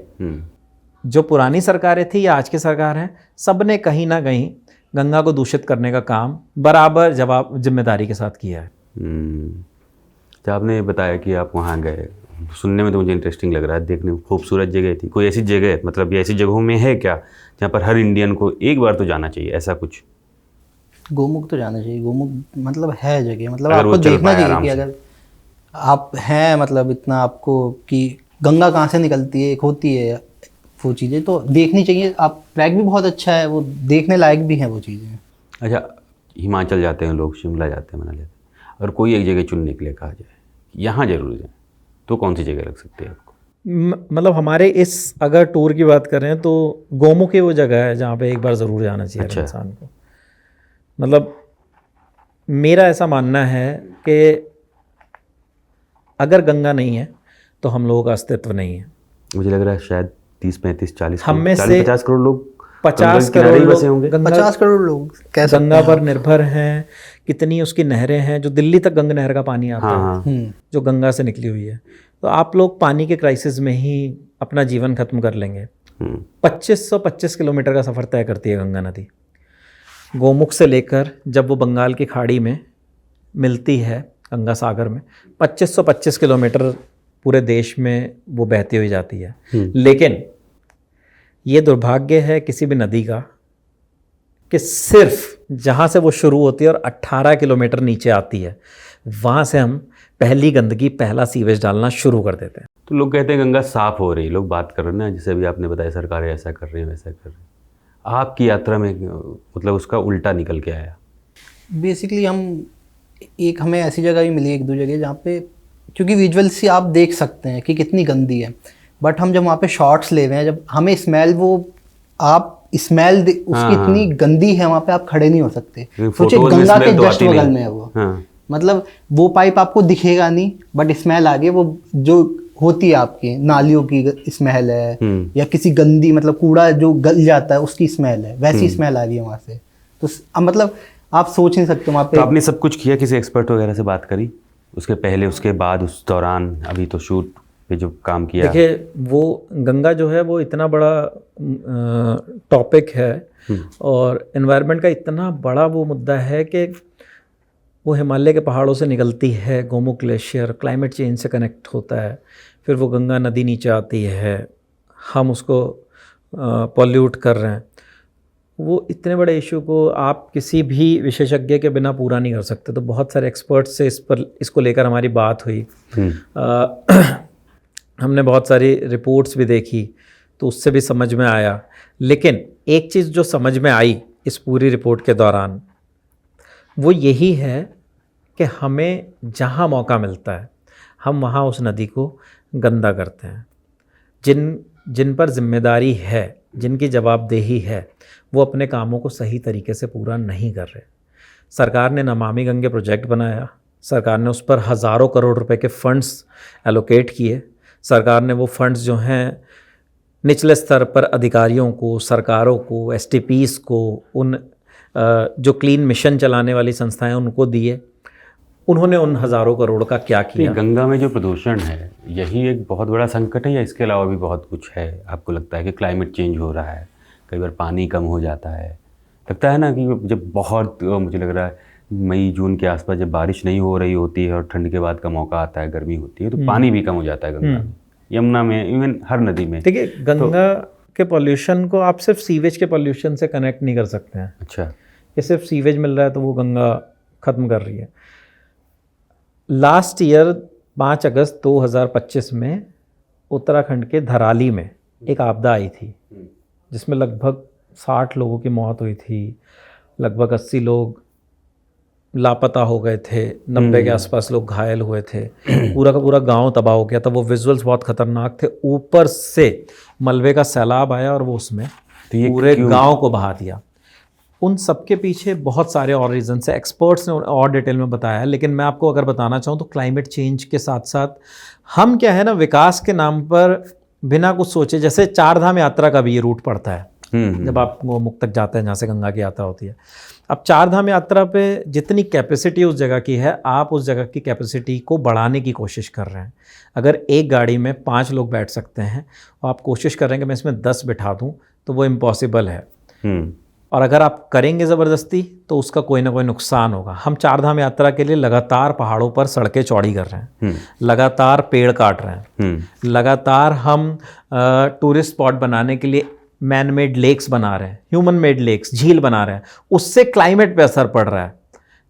Speaker 2: जो पुरानी सरकारें थी या आज की सरकार हैं, सब ने कहीं ना कहीं गंगा को दूषित करने का काम बराबर जिम्मेदारी के साथ किया है।
Speaker 1: तो आपने बताया कि आप वहाँ गए, सुनने में तो मुझे इंटरेस्टिंग लग रहा है, देखने में खूबसूरत जगह थी। कोई ऐसी जगह, मतलब ये ऐसी जगहों में है क्या जहाँ पर हर इंडियन को एक बार तो जाना चाहिए, ऐसा कुछ?
Speaker 3: गोमुख तो जाना चाहिए। गोमुख मतलब है जगह, मतलब
Speaker 1: अगर वो
Speaker 3: आपको
Speaker 1: चल
Speaker 3: देखना
Speaker 1: पाए
Speaker 3: चाहिए
Speaker 1: आराम
Speaker 3: कि
Speaker 1: से।
Speaker 3: अगर आप हैं, मतलब इतना आपको कि गंगा कहाँ से निकलती है, एक होती है वो चीज़ें, तो देखनी चाहिए। आप ट्रैक भी बहुत अच्छा है, वो देखने लायक भी हैं वो चीज़ें।
Speaker 1: अच्छा, हिमाचल जाते हैं लोग, शिमला जाते हैं, मनाली जाते हैं, और कोई एक जगह चुनने के लिए कहा जाए यहाँ जरूर जाए, तो कौन सी जगह लग सकती है आपको?
Speaker 2: मतलब हमारे इस अगर टूर की बात करें तो गोमुख ही वो जगह है जहाँ पे एक बार ज़रूर जाना चाहिए हर इंसान को। मतलब मेरा ऐसा मानना है कि अगर गंगा नहीं है तो हम लोगों का अस्तित्व नहीं है।
Speaker 1: मुझे लग रहा है शायद 30, 35, 40,
Speaker 2: हम में से
Speaker 1: 50 करोड़ लोग
Speaker 2: 50
Speaker 1: गंगा किनारे
Speaker 2: करोड़
Speaker 1: ही
Speaker 2: लोग
Speaker 1: बसे होंगे।
Speaker 3: 50 करोड़ लोग कैसे
Speaker 2: गंगा पर निर्भर हैं। कितनी उसकी नहरें हैं, जो दिल्ली तक गंगा नहर का पानी आता है, जो गंगा से निकली हुई है। तो आप लोग पानी के क्राइसिस में ही अपना जीवन खत्म कर लेंगे। 2525 किलोमीटर का सफ़र तय करती है गंगा नदी। गोमुख से लेकर जब वो बंगाल की खाड़ी में मिलती है गंगा सागर में, 2525 किलोमीटर पूरे देश में वो बहती हुई जाती है। लेकिन ये दुर्भाग्य है किसी भी नदी का कि सिर्फ जहाँ से वो शुरू होती है और 18 किलोमीटर नीचे आती है, वहाँ से हम पहली गंदगी, पहला सीवेज डालना शुरू कर देते हैं।
Speaker 1: तो लोग कहते हैं गंगा साफ हो रही, लोग बात कर रहे हैं ना, जैसे अभी आपने बताया सरकारें ऐसा कर रही हैं, वैसा कर रही हैं। आपकी यात्रा में मतलब उसका उल्टा निकल के आया?
Speaker 3: बेसिकली हमें ऐसी जगह भी मिली, एक दो जगह जहाँ पे, क्योंकि विजुअल से आप देख सकते हैं कि कितनी गंदी है, बट हम जब वहाँ पे शॉट्स ले रहे हैं, जब हमें स्मेल, उसकी इतनी गंदी है, वहाँ पे आप खड़े नहीं हो सकते। सोचिए गंगा के जस्ट बगल में है वो। मतलब वो पाइप आपको दिखेगा नहीं, बट स्मेल आ गई, वो जो होती है आपकी नालियों की स्मेल है, या किसी गंदी मतलब कूड़ा जो गल जाता है उसकी स्मेल है, वैसी स्मेल आ रही है वहाँ से। तो मतलब आप सोच नहीं सकते वहाँ पे।
Speaker 1: तो आपने सब कुछ किया, किसी एक्सपर्ट वगैरह से बात करी उसके पहले, उसके बाद, उस दौरान, अभी तो शूट पे जो काम किया?
Speaker 2: देखिए, वो गंगा जो है वो इतना बड़ा टॉपिक है और एनवायरनमेंट का इतना बड़ा वो मुद्दा है कि वो हिमालय के पहाड़ों से निकलती है, गोमुख ग्लेशियर क्लाइमेट चेंज से कनेक्ट होता है, फिर वो गंगा नदी नीचे आती है, हम उसको पॉल्यूट कर रहे हैं। वो इतने बड़े इशू को आप किसी भी विशेषज्ञ के बिना पूरा नहीं कर सकते। तो बहुत सारे एक्सपर्ट्स से इसको लेकर हमारी बात हुई। हमने बहुत सारी रिपोर्ट्स भी देखी तो उससे भी समझ में आया। लेकिन एक चीज़ जो समझ में आई इस पूरी रिपोर्ट के दौरान वो यही है कि हमें जहाँ मौका मिलता है हम वहाँ उस नदी को गंदा करते हैं। जिन पर जिम्मेदारी है, जिनकी जवाबदेही है, वो अपने कामों को सही तरीके से पूरा नहीं कर रहे। सरकार ने नमामि गंगे प्रोजेक्ट बनाया, सरकार ने उस पर हज़ारों करोड़ रुपए के फंड्स एलोकेट किए। सरकार ने वो फंड्स जो हैं निचले स्तर पर अधिकारियों को, सरकारों को, STPs को, उन जो क्लीन मिशन चलाने वाली संस्थाएं उनको दिए। उन्होंने उन हज़ारों करोड़ का क्या किया?
Speaker 1: गंगा में जो प्रदूषण है यही एक बहुत बड़ा संकट है या इसके अलावा भी बहुत कुछ है? आपको लगता है कि क्लाइमेट चेंज हो रहा है, कई बार पानी कम हो जाता है, लगता है ना कि जब बहुत मुझे लग रहा है मई जून के आसपास जब बारिश नहीं हो रही होती है और ठंड के बाद का मौका आता है, गर्मी होती है, तो पानी भी कम हो जाता है गंगा में, यमुना में, इवन हर नदी में।
Speaker 2: देखिए, गंगा के पॉल्यूशन को आप सिर्फ सीवेज के पॉल्यूशन से कनेक्ट नहीं कर सकते हैं।
Speaker 1: अच्छा,
Speaker 2: ये सिर्फ सीवेज मिल रहा है तो वो गंगा ख़त्म कर रही है। लास्ट ईयर 5 अगस्त 2025 में उत्तराखंड के धराली में एक आपदा आई थी जिसमें लगभग 60 लोगों की मौत हुई थी, लगभग 80 लोग लापता हो गए थे, 90 के आसपास लोग घायल हुए थे, पूरा का पूरा गांव तबाह हो गया था। वो विजुअल्स बहुत ख़तरनाक थे। ऊपर से मलबे का सैलाब आया और वो उसमें पूरे गांव को बहा दिया। उन सब के पीछे बहुत सारे और रीजंस हैं, एक्सपर्ट्स ने और डिटेल में बताया। लेकिन मैं आपको अगर बताना चाहूँ तो क्लाइमेट चेंज के साथ साथ हम क्या है ना, विकास के नाम पर बिना कुछ सोचे, जैसे 4 धाम यात्रा का भी ये रूट पड़ता है जब आप गोमुख तक जाते हैं जहाँ से गंगा की यात्रा होती है। अब 4 धाम यात्रा पे जितनी कैपेसिटी उस जगह की है, आप उस जगह की कैपेसिटी को बढ़ाने की कोशिश कर रहे हैं। अगर एक गाड़ी में 5 लोग बैठ सकते हैं और आप कोशिश कर रहे हैं कि मैं इसमें 10 बिठा दूँ, तो वो इम्पॉसिबल है। और अगर आप करेंगे ज़बरदस्ती तो उसका कोई ना कोई नुकसान होगा। हम 4 धाम यात्रा के लिए लगातार पहाड़ों पर सड़कें चौड़ी कर रहे हैं, लगातार पेड़ काट रहे हैं, लगातार हम टूरिस्ट स्पॉट बनाने के लिए मैन मेड लेक्स बना रहे हैं, ह्यूमन मेड लेक्स, झील बना रहे हैं। उससे क्लाइमेट पे असर पड़ रहा है।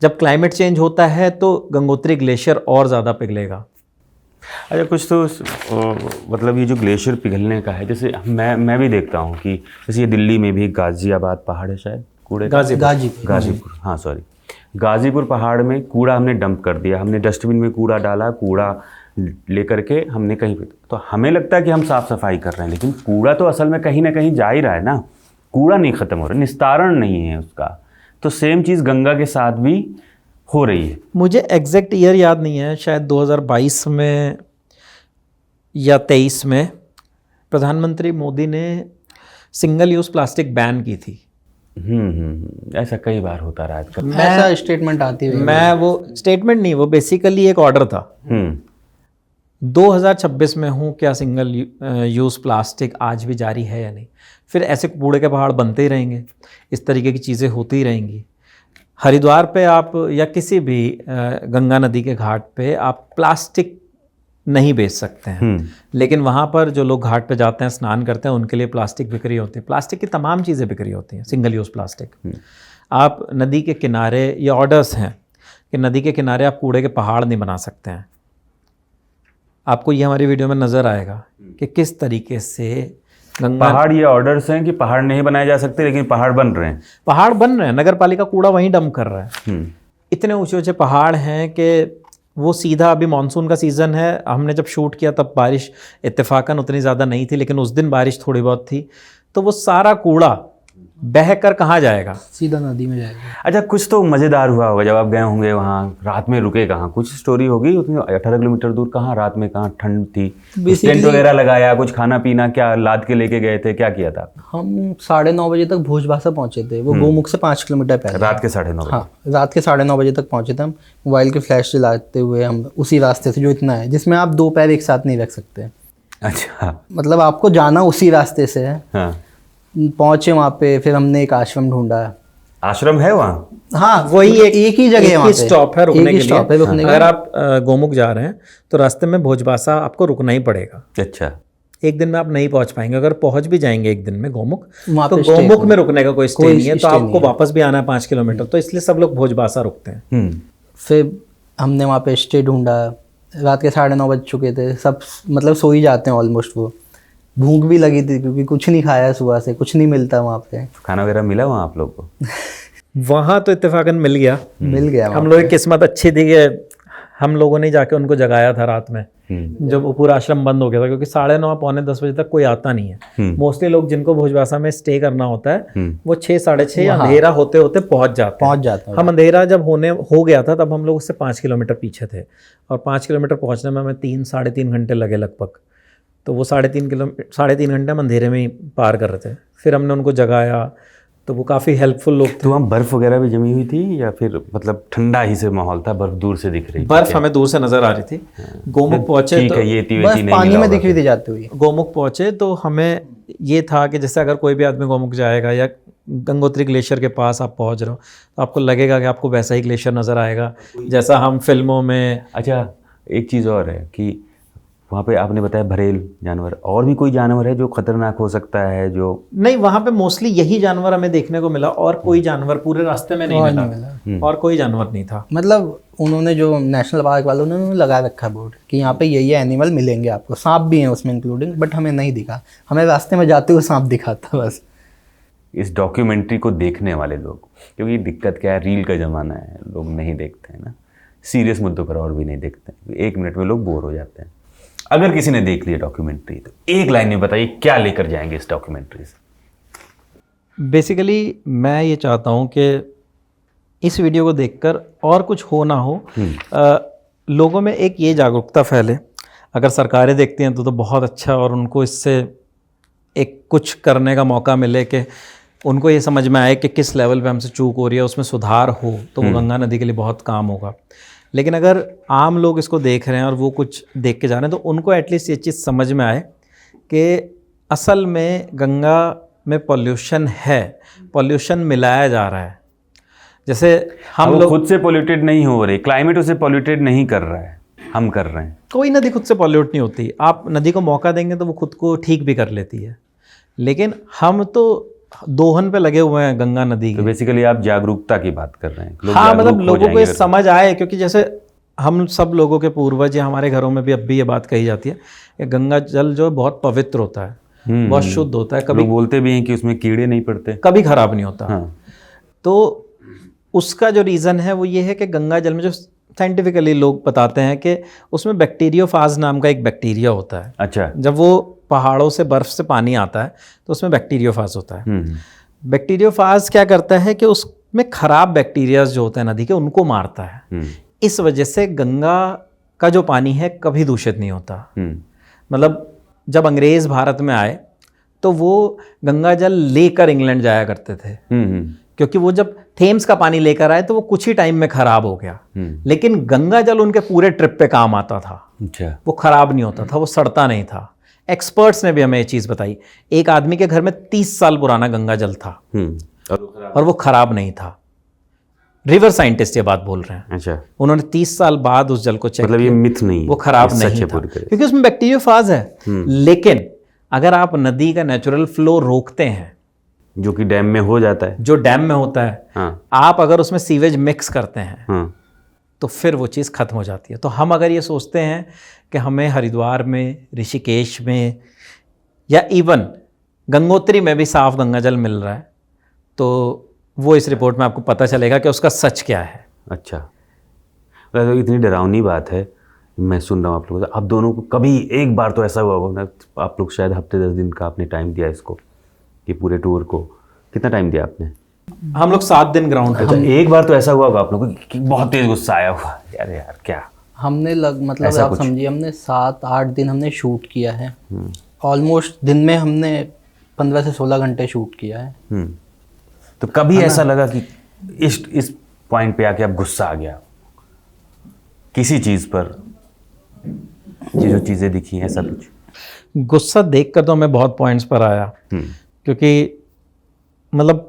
Speaker 2: जब क्लाइमेट चेंज होता है तो गंगोत्री ग्लेशियर और ज़्यादा पिघलेगा।
Speaker 1: अच्छा, कुछ तो मतलब ये जो ग्लेशियर पिघलने का है, जैसे मैं भी देखता हूँ कि जैसे ये दिल्ली में भी गाज़ियाबाद पहाड़ है शायद, कूड़े गाज़ीपुर, हाँ सॉरी, गाज़ीपुर पहाड़ में कूड़ा हमने डंप कर दिया, हमने डस्टबिन में कूड़ा डाला, कूड़ा लेकर के हमने कहीं पे, तो हमें लगता है कि हम साफ़ सफाई कर रहे हैं, लेकिन कूड़ा तो असल में कहीं ना कहीं जा ही रहा है ना, कूड़ा नहीं ख़त्म हो रहा, निस्तारण नहीं है उसका। तो सेम चीज़ गंगा के साथ भी हो रही है।
Speaker 2: मुझे एग्जैक्ट ईयर याद नहीं है, शायद 2022 में या 23 में प्रधानमंत्री मोदी ने सिंगल यूज़ प्लास्टिक बैन की थी।
Speaker 1: ऐसा कई बार होता रहा है।
Speaker 3: ऐसा स्टेटमेंट आती है।
Speaker 2: मैं वो स्टेटमेंट नहीं, वो बेसिकली एक ऑर्डर था। 2026 में हूँ, क्या सिंगल यूज़ प्लास्टिक आज भी जारी है या नहीं? फिर ऐसे कूड़े के पहाड़ बनते ही रहेंगे, इस तरीके की चीज़ें होती ही रहेंगी। हरिद्वार पे आप या किसी भी गंगा नदी के घाट पे आप प्लास्टिक नहीं बेच सकते हैं, लेकिन वहाँ पर जो लोग घाट पे जाते हैं, स्नान करते हैं, उनके लिए प्लास्टिक बिक्री होती है। प्लास्टिक की तमाम चीज़ें बिक्री होती हैं, सिंगल यूज़ प्लास्टिक। आप नदी के किनारे, ये ऑर्डर्स हैं कि नदी के किनारे आप कूड़े के पहाड़ नहीं बना सकते हैं। आपको ये हमारी वीडियो में नज़र आएगा कि किस तरीके से गंगा
Speaker 1: पहाड़, ये ऑर्डर्स हैं कि पहाड़ नहीं बनाए जा सकते, लेकिन पहाड़ बन रहे हैं।
Speaker 2: पहाड़ बन रहे हैं, नगर पालिका कूड़ा वहीं डंप कर रहा है। इतने ऊंचे ऊंचे पहाड़ हैं कि वो सीधा, अभी मानसून का सीज़न है, हमने जब शूट किया तब बारिश इत्तेफाकन उतनी ज़्यादा नहीं थी, लेकिन उस दिन बारिश थोड़ी बहुत थी, तो वो सारा कूड़ा बह कर कहाँ जाएगा?
Speaker 3: सीधा नदी में जाएगा।
Speaker 1: अच्छा, कुछ तो मज़ेदार हुआ होगा जब आप गए होंगे वहाँ, रात में रुके कहाँ, कुछ स्टोरी होगी उतनी 18 किलोमीटर दूर, कहाँ रात में, कहाँ ठंड थी, टेंट वगैरह लगाया, कुछ खाना पीना क्या लाद के लेके गए थे, क्या किया था?
Speaker 3: हम 9:30 बजे तक भोजबासा पहुंचे थे, वो गोमुख से 5 किलोमीटर पहले।
Speaker 1: रात के 9:30 बजे?
Speaker 3: हाँ, रात के 9:30 बजे तक पहुंचे थे हम। मोबाइल की फ्लैश जलाते हुए हम उसी रास्ते से, जो इतना है जिसमें आप 2 पैर एक साथ नहीं रख सकते।
Speaker 1: अच्छा,
Speaker 3: मतलब आपको जाना उसी रास्ते से है।
Speaker 1: हाँ।
Speaker 3: पहुंचे वहाँ पे, फिर हमने एक आश्रम ढूंढा।
Speaker 1: आश्रम है वहाँ?
Speaker 3: हाँ,
Speaker 2: वही
Speaker 3: एक ही जगह है वहाँ पे,
Speaker 2: स्टॉप है रुकने
Speaker 3: एक ही
Speaker 2: के
Speaker 3: स्टॉप है
Speaker 2: लिए।
Speaker 3: रुकने
Speaker 2: अगर आप गोमुख जा रहे हैं तो रास्ते में भोजबासा आपको रुकना ही पड़ेगा।
Speaker 1: अच्छा,
Speaker 2: एक दिन में आप नहीं पहुंच पाएंगे। अगर पहुंच भी जाएंगे एक दिन में गोमुख,
Speaker 3: वहाँ
Speaker 2: तो
Speaker 3: पे stay
Speaker 2: गोमुख में रुकने का कोई स्टे नहीं है, तो
Speaker 3: stay
Speaker 2: आपको
Speaker 3: नहीं है।
Speaker 2: वापस भी आना है 5 किलोमीटर, तो इसलिए सब लोग भोजबासा रुकते हैं।
Speaker 3: फिर हमने वहाँ पे स्टे ढूंढा। रात के 9:30 बज चुके थे, सब मतलब सो ही जाते हैं ऑलमोस्ट। वो भूख भी लगी थी क्योंकि कुछ नहीं खाया सुबह से, कुछ नहीं मिलता वहाँ पे।
Speaker 1: खाना वगैरह मिला वहाँ आप लोग को?
Speaker 2: वहाँ तो इत्तेफाकन मिल गया।
Speaker 3: मिल गया वहाँ
Speaker 2: हम लोगों की किस्मत अच्छी थी कि हम लोगों ने जाके उनको जगाया था रात में, जब वो पूरा आश्रम बंद हो गया था, क्योंकि 9:30 पौने 10 बजे तक कोई आता नहीं है। मोस्टली लोग जिनको भोजबासा में स्टे करना होता है वो 6 साढ़े 6 अंधेरा होते होते पहुंच जाते हैं। हम अंधेरा जब हो गया था तब हम लोग उससे 5 किलोमीटर पीछे थे, और 5 किलोमीटर पहुंचने में हमें 3-3.5 घंटे लगे लगभग। तो वो 3.5 घंटे हम अंधेरे में ही पार कर रहे थे। फिर हमने उनको जगाया, तो वो काफ़ी हेल्पफुल लोग थे।
Speaker 1: तो वहाँ बर्फ़ वगैरह भी जमी हुई थी या फिर मतलब ठंडा ही से माहौल था, बर्फ़ दूर से दिख रही थी?
Speaker 2: बर्फ हमें दूर से नज़र आ रही थी। गोमुख पहुँचे
Speaker 1: ठीक
Speaker 2: तो
Speaker 1: है, ये
Speaker 3: बस पानी में दिख रही थी जाते हुए।
Speaker 2: गोमुख पहुँचे तो हमें ये था कि जैसे अगर कोई भी आदमी गोमुख जाएगा या गंगोत्री ग्लेशियर के पास आप पहुँच रहे हो तो आपको लगेगा कि आपको वैसा ही ग्लेशियर नज़र आएगा जैसा हम फिल्मों में।
Speaker 1: अच्छा, एक चीज़ और है कि वहाँ पे आपने बताया बरेल जानवर, और भी कोई जानवर है जो खतरनाक हो सकता है? जो
Speaker 2: नहीं, वहाँ पे मोस्टली यही जानवर हमें देखने को मिला, और कोई जानवर पूरे रास्ते में नहीं मिला। और कोई जानवर नहीं था।
Speaker 3: मतलब उन्होंने जो नेशनल पार्क वालों ने उन्होंने लगा रखा है बोर्ड कि यहाँ पे ये एनिमल मिलेंगे आपको। सांप भी हैं उसमें इंक्लूडिंग, बट हमें नहीं दिखा। हमें रास्ते में जाते हुए सांप दिखा था बस।
Speaker 1: इस डॉक्यूमेंट्री को देखने वाले लोग, क्योंकि दिक्कत क्या है, रील का ज़माना है, लोग नहीं देखते हैं ना, सीरियस मुद्दों पर और भी नहीं देखते हैं। 1 मिनट में लोग बोर हो जाते हैं। अगर किसी ने देख लिया डॉक्यूमेंट्री तो एक लाइन में बताइए क्या लेकर जाएंगे इस डॉक्यूमेंट्री से?
Speaker 2: बेसिकली मैं ये चाहता हूँ कि इस वीडियो को देखकर और कुछ हो ना हो, लोगों में एक ये जागरूकता फैले। अगर सरकारें देखती हैं तो बहुत अच्छा, और उनको इससे एक कुछ करने का मौका मिले कि उनको ये समझ में आए कि किस लेवल पे हमसे चूक हो रही है, उसमें सुधार हो, तो वो गंगा नदी के लिए बहुत काम होगा। लेकिन अगर आम लोग इसको देख रहे हैं और वो कुछ देख के जा रहे हैं तो उनको एटलीस्ट ये चीज़ समझ में आए कि असल में गंगा में पॉल्यूशन है, पॉल्यूशन मिलाया जा रहा है। जैसे हम लोग
Speaker 1: खुद से पॉल्यूटेड नहीं हो रहे, क्लाइमेट उसे पॉल्यूटेड नहीं कर रहा है, हम कर रहे हैं।
Speaker 2: कोई नदी खुद से पॉल्यूट नहीं होती। आप नदी को मौका देंगे तो वो खुद को ठीक भी कर लेती है, लेकिन हम तो दोहन पे लगे हुए हैं गंगा नदी
Speaker 1: तो बेसिकली आप जागरूकता की बात कर रहे हैं।
Speaker 2: हाँ, मतलब लोगों को ये समझ आए, क्योंकि जैसे हम सब लोगों के पूर्वज या हमारे घरों में भी अब भी ये बात कही जाती है कि गंगा जल जो है बहुत पवित्र होता है, बहुत शुद्ध होता है, कभी
Speaker 1: बोलते भी हैं कि उसमें कीड़े नहीं पड़ते,
Speaker 2: कभी खराब नहीं होता।
Speaker 1: हाँ।
Speaker 2: तो उसका जो रीज़न है वो ये है कि गंगा जल में जो साइंटिफिकली लोग बताते हैं कि उसमें बैक्टीरियोफाज नाम का एक बैक्टीरिया होता है।
Speaker 1: अच्छा।
Speaker 2: जब वो पहाड़ों से बर्फ़ से पानी आता है तो उसमें बैक्टीरियोफाज होता है। बैक्टीरियोफाज क्या करता है कि उसमें ख़राब बैक्टीरियाज जो होते हैं नदी के, उनको मारता है। इस वजह से गंगा का जो पानी है कभी दूषित नहीं होता। मतलब जब अंग्रेज़ भारत में आए तो वो गंगा जल लेकर इंग्लैंड जाया करते थे, क्योंकि वो जब थेम्स का पानी लेकर आए तो वो कुछ ही टाइम में ख़राब हो गया, लेकिन गंगा जल उनके पूरे ट्रिप पे काम आता था।
Speaker 1: अच्छा।
Speaker 2: वो ख़राब नहीं होता था, वो सड़ता नहीं था। एक्सपर्ट्स ने भी हमें ये चीज़ बताई। एक आदमी के घर में 30 साल पुराना गंगा जल था और वो ख़राब नहीं था। रिवर साइंटिस्ट ये बात बोल रहे हैं।
Speaker 1: अच्छा।
Speaker 2: उन्होंने 30 साल बाद उस जल को चेक
Speaker 1: मतलब ये मिथ नहीं,
Speaker 2: वो खराब नहीं था, क्योंकि उसमें बैक्टीरियोफाज है। लेकिन अगर आप नदी का नेचुरल फ्लो रोकते हैं,
Speaker 1: जो कि डैम में हो जाता है,
Speaker 2: जो डैम में होता है,
Speaker 1: हाँ।
Speaker 2: आप अगर उसमें सीवेज मिक्स करते हैं,
Speaker 1: हाँ।
Speaker 2: तो फिर वो चीज़ खत्म हो जाती है। तो हम अगर ये सोचते हैं कि हमें हरिद्वार में, ऋषिकेश में या इवन गंगोत्री में भी साफ गंगा जल मिल रहा है, तो वो इस रिपोर्ट में आपको पता चलेगा कि उसका सच क्या है।
Speaker 1: अच्छा। तो इतनी डरावनी बात है, मैं सुन रहा हूँ आप लोगों से। आप दोनों को कभी एक बार तो ऐसा हुआ होगा, आप लोग शायद हफ्ते 10 दिन का आपने टाइम दिया इसको कि पूरे टूर को, कितना टाइम दिया आपने?
Speaker 2: हम लोग 7 दिन ग्राउंड पे
Speaker 1: अच्छा,
Speaker 2: थे।
Speaker 1: एक बार तो ऐसा हुआ होगा आप लोगों को कि बहुत तेज गुस्सा आया होगा, यार यार क्या?
Speaker 3: हमने मतलब
Speaker 1: ऐसा
Speaker 3: आप
Speaker 1: कुछ?
Speaker 3: समझिए हमने 7-8 दिन हमने शूट किया है। ऑलमोस्ट दिन में हमने 15 से 16 घंटे शूट किया है।
Speaker 1: तो कभी ऐसा लगा कि इस पॉइंट पे आके अब गुस्सा आ गया किसी चीज़ पर, जो चीज़ें दिखी ऐसा कुछ?
Speaker 2: गुस्सा देखकर तो हमें बहुत पॉइंट्स पर आया, क्योंकि मतलब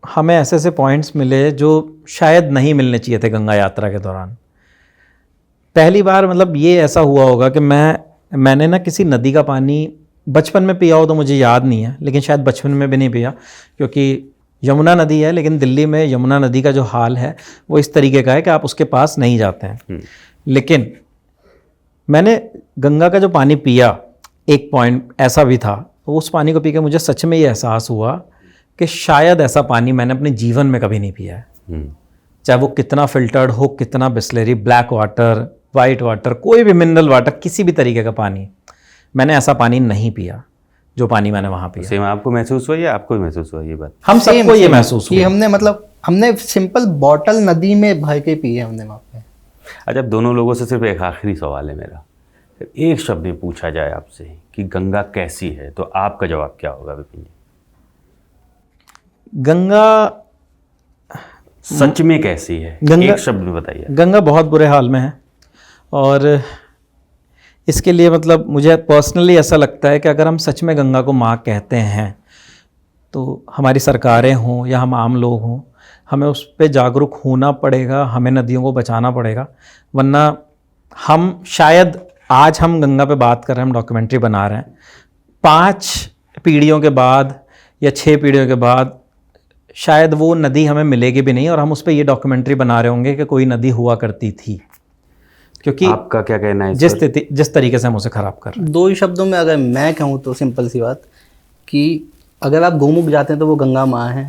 Speaker 2: हमें ऐसे ऐसे पॉइंट्स मिले जो शायद नहीं मिलने चाहिए थे गंगा यात्रा के दौरान। पहली बार मतलब ये ऐसा हुआ होगा कि मैंने ना किसी नदी का पानी बचपन में पिया हो तो मुझे याद नहीं है, लेकिन शायद बचपन में भी नहीं पिया, क्योंकि यमुना नदी है, लेकिन दिल्ली में यमुना नदी का जो हाल है वो इस तरीके का है कि आप उसके पास नहीं जाते हैं। लेकिन मैंने गंगा का जो पानी पिया, एक पॉइंट ऐसा भी था, तो उस पानी को पी के मुझे सच में ये एहसास हुआ कि शायद ऐसा पानी मैंने अपने जीवन में कभी नहीं पिया है। चाहे वो कितना फिल्टर्ड हो, कितना Bisleri, black water, white water, कोई भी मिनरल वाटर, किसी भी तरीके का पानी, मैंने ऐसा पानी नहीं पिया जो पानी मैंने वहाँ पिया।
Speaker 1: सेम आपको महसूस हुआ या आपको भी महसूस हुआ ये बात?
Speaker 2: हम सबको ये महसूस
Speaker 3: कि
Speaker 2: हुआ।
Speaker 3: हमने सिंपल बॉटल नदी में भर के पी है हमने वहाँ पे।
Speaker 1: अच्छा, अब दोनों लोगों से सिर्फ एक आखिरी सवाल है मेरा। एक शब्द में पूछा जाए आपसे कि गंगा कैसी है, तो आपका जवाब क्या होगा विपिन जी?
Speaker 2: गंगा
Speaker 1: सच में कैसी है,
Speaker 2: गंगा-
Speaker 1: एक शब्द में बताइए।
Speaker 2: गंगा बहुत बुरे हाल में है, और इसके लिए मतलब मुझे पर्सनली ऐसा लगता है कि अगर हम सच में गंगा को माँ कहते हैं तो हमारी सरकारें हों या हम आम लोग हों, हमें उस पर जागरूक होना पड़ेगा, हमें नदियों को बचाना पड़ेगा। वरना हम शायद आज हम गंगा पे बात कर रहे हैं, हम डॉक्यूमेंट्री बना रहे हैं, 5 पीढ़ियों के बाद या 6 पीढ़ियों के बाद शायद वो नदी हमें मिलेगी भी नहीं, और हम उस पर ये डॉक्यूमेंट्री बना रहे होंगे कि कोई नदी हुआ करती थी। क्योंकि
Speaker 1: आपका क्या कहना है इस पर?
Speaker 2: जिस तरीके से हम उसे ख़राब कर रहे हैं।
Speaker 3: 2 ही शब्दों में अगर मैं कहूँ तो सिंपल सी बात कि अगर आप गोमुख जाते हैं तो वो गंगा माँ है,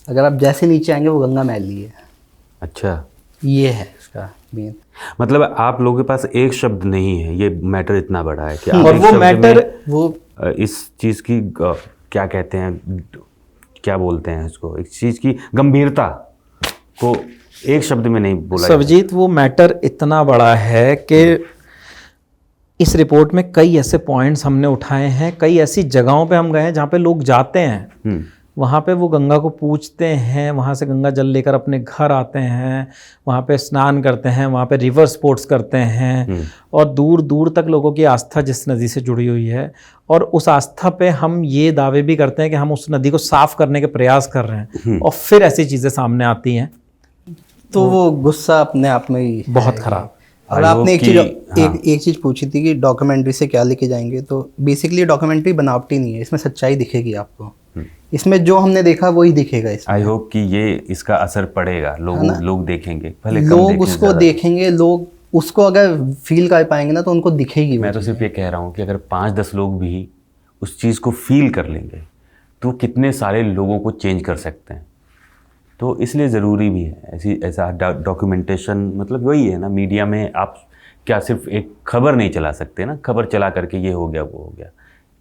Speaker 3: अगर आप जैसे नीचे आएंगे वो गंगा मैली है।
Speaker 1: अच्छा,
Speaker 3: ये है इसका मेन।
Speaker 1: मतलब आप लोगों के पास एक शब्द नहीं है, ये मैटर इतना बड़ा है कि आप
Speaker 2: और
Speaker 1: एक
Speaker 2: वो
Speaker 1: शब्द
Speaker 2: मैटर
Speaker 1: में,
Speaker 3: वो
Speaker 1: इस चीज़ की क्या कहते हैं, क्या बोलते हैं इसको, इस चीज़ की गंभीरता को एक शब्द में नहीं बोला जा
Speaker 2: सर्वजीत, वो मैटर इतना बड़ा है कि इस रिपोर्ट में कई ऐसे पॉइंट्स हमने उठाए हैं, कई ऐसी जगहों पे हम गए हैं जहाँ पे लोग जाते हैं, वहाँ पे वो गंगा को पूजते हैं, वहाँ से गंगा जल लेकर अपने घर आते हैं, वहाँ पे स्नान करते हैं, वहाँ पे रिवर स्पोर्ट्स करते हैं, और दूर दूर तक लोगों की आस्था जिस नदी से जुड़ी हुई है, और उस आस्था पे हम ये दावे भी करते हैं कि हम उस नदी को साफ करने के प्रयास कर रहे हैं, और फिर ऐसी चीज़ें सामने आती हैं
Speaker 3: तो वो गुस्सा अपने आप में ही
Speaker 2: बहुत ख़राब।
Speaker 3: और
Speaker 1: I
Speaker 3: आपने
Speaker 1: hope
Speaker 3: एक चीज़ पूछी थी कि डॉक्यूमेंट्री से क्या लेके जाएंगे, तो बेसिकली डॉक्यूमेंट्री बनावटी नहीं है, इसमें सच्चाई दिखेगी आपको। इसमें जो हमने देखा वही दिखेगा इसमें।
Speaker 1: आई होप कि ये इसका असर पड़ेगा, लोग देखेंगे, भले कम
Speaker 3: लोग
Speaker 1: देखें,
Speaker 3: उसको
Speaker 1: ज़्यादा।
Speaker 3: देखेंगे, लोग उसको अगर फील कर पाएंगे ना तो उनको दिखेगी वो
Speaker 1: मैं तो
Speaker 3: चीज़।
Speaker 1: सिर्फ ये कह रहा हूँ कि अगर 5-10 लोग भी उस चीज़ को फील कर लेंगे तो कितने सारे लोगों को चेंज कर सकते हैं। तो इसलिए ज़रूरी भी है ऐसा डॉक्यूमेंटेशन। मतलब वही है ना, मीडिया में आप क्या सिर्फ एक खबर नहीं चला सकते ना, खबर चला करके ये हो गया वो हो गया।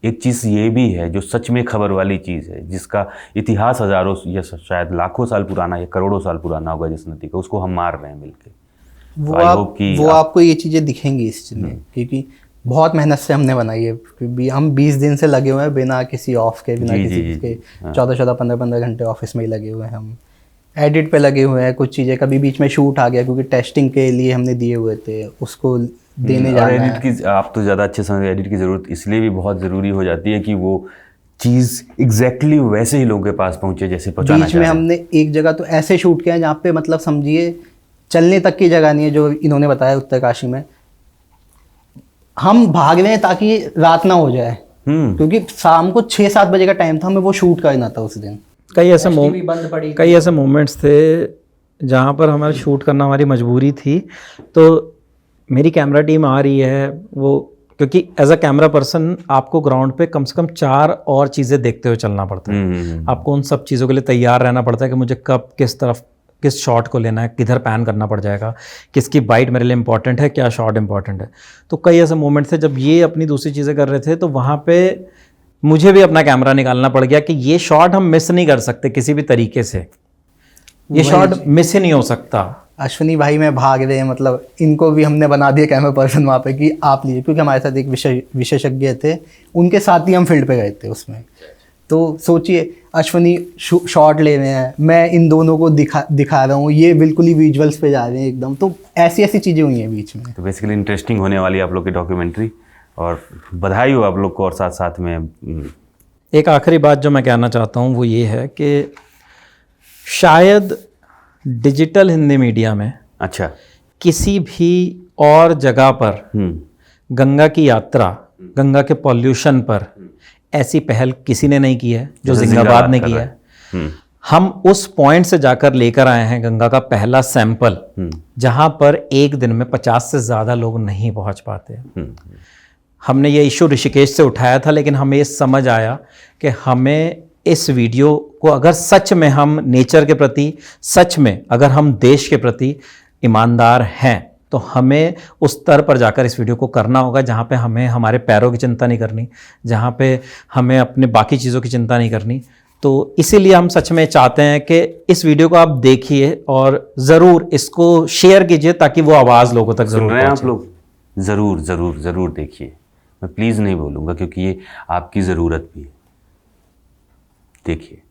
Speaker 1: एक चीज़ ये भी है जो सच में खबर वाली चीज़ है, जिसका इतिहास हज़ारों या शायद लाखों साल पुराना या करोड़ों साल पुराना होगा, जिस नदी का, उसको हम मार रहे हैं मिलके।
Speaker 3: वो आपको ये चीज़ें दिखेंगी इस चीज़ में, क्योंकि बहुत मेहनत से हमने बनाई है। क्योंकि हम 20 दिन से लगे हुए हैं बिना किसी ऑफ के, बिना किसी के 14-14, 15-15 घंटे ऑफिस में ही लगे हुए हैं। हम एडिट पे लगे हुए हैं, कुछ चीज़ें कभी बीच में शूट आ गया क्योंकि टेस्टिंग के लिए हमने दिए हुए थे, उसको देने जाना है।
Speaker 1: एडिट की आप तो ज़्यादा अच्छे समझ, एडिट की ज़रूरत इसलिए भी बहुत ज़रूरी हो जाती है कि वो चीज़ एग्जैक्टली वैसे ही लोगों के पास पहुँचे जैसे पहुँचाना
Speaker 3: बीच में हमने एक जगह तो ऐसे शूट किया है जहाँ पे मतलब समझिए चलने तक की जगह नहीं है, जो इन्होंने बताया उत्तरकाशी में। हम भाग रहे हैं ताकि रात ना हो जाए, क्योंकि शाम को 6-7 बजे का टाइम था, हमें वो शूट करना था उस दिन।
Speaker 2: कई ऐसे मोमेंट्स थे जहाँ पर हमारा शूट करना हमारी मजबूरी थी। तो मेरी कैमरा टीम आ रही है, वो क्योंकि एज अ कैमरा पर्सन आपको ग्राउंड पे कम से कम 4 और चीज़ें देखते हुए चलना पड़ता है। आपको उन सब चीज़ों के लिए तैयार रहना पड़ता है कि मुझे कब किस तरफ किस शॉट को लेना है, किधर पैन करना पड़ जाएगा, किसकी बाइट मेरे लिए इंपॉर्टेंट है, क्या शॉट इंपॉर्टेंट है। तो कई ऐसे मोमेंट्स थे जब ये अपनी दूसरी चीज़ें कर रहे थे, तो वहाँ पे मुझे भी अपना कैमरा निकालना पड़ गया कि ये शॉट हम मिस नहीं कर सकते किसी भी तरीके से, ये शॉट मिस ही नहीं हो सकता।
Speaker 3: अश्विनी भाई में भाग रहे हैं, मतलब इनको भी हमने बना दिया कैमरा पर्सन वहाँ पे कि आप लीजिए, क्योंकि हमारे साथ एक विशेषज्ञ थे, उनके साथ ही हम फील्ड पे गए थे उसमें। तो सोचिए अश्विनी शॉट ले रहे हैं, मैं इन दोनों को दिखा रहा हूँ, ये बिल्कुल ही विजुअल्स पे जा रहे हैं एकदम। तो ऐसी ऐसी चीज़ें हुई हैं बीच में।
Speaker 1: तो बेसिकली इंटरेस्टिंग होने वाली है आप लोग की डॉक्यूमेंट्री, और बधाई हो आप लोग को। और साथ साथ में
Speaker 2: एक आखिरी बात जो मैं कहना चाहता हूँ वो ये है कि शायद डिजिटल हिंदी मीडिया में
Speaker 1: अच्छा
Speaker 2: किसी भी और जगह पर गंगा की यात्रा, गंगा के पॉल्यूशन पर ऐसी पहल किसी ने नहीं की है जो जिंगाबाद ने की है। हम उस पॉइंट से जाकर लेकर आए हैं गंगा का पहला सैंपल, जहां पर एक दिन में 50 से ज़्यादा लोग नहीं पहुंच पाते। हमने ये इशू ऋषिकेश से उठाया था, लेकिन हमें ये समझ आया कि हमें इस वीडियो को अगर सच में हम नेचर के प्रति, सच में अगर हम देश के प्रति ईमानदार हैं, तो हमें उस स्तर पर जाकर इस वीडियो को करना होगा जहाँ पे हमें हमारे पैरों की चिंता नहीं करनी, जहाँ पे हमें अपने बाकी चीज़ों की चिंता नहीं करनी। तो इसीलिए हम सच में चाहते हैं कि इस वीडियो को आप देखिए और ज़रूर इसको शेयर कीजिए ताकि वो आवाज़ लोगों तक
Speaker 1: सुन
Speaker 2: ज़रूर
Speaker 1: रहे हैं आप
Speaker 2: पहुंचे।
Speaker 1: लोग, ज़रूर ज़रूर ज़रूर देखिए। मैं प्लीज़ नहीं बोलूँगा क्योंकि ये आपकी ज़रूरत भी है। देखिए।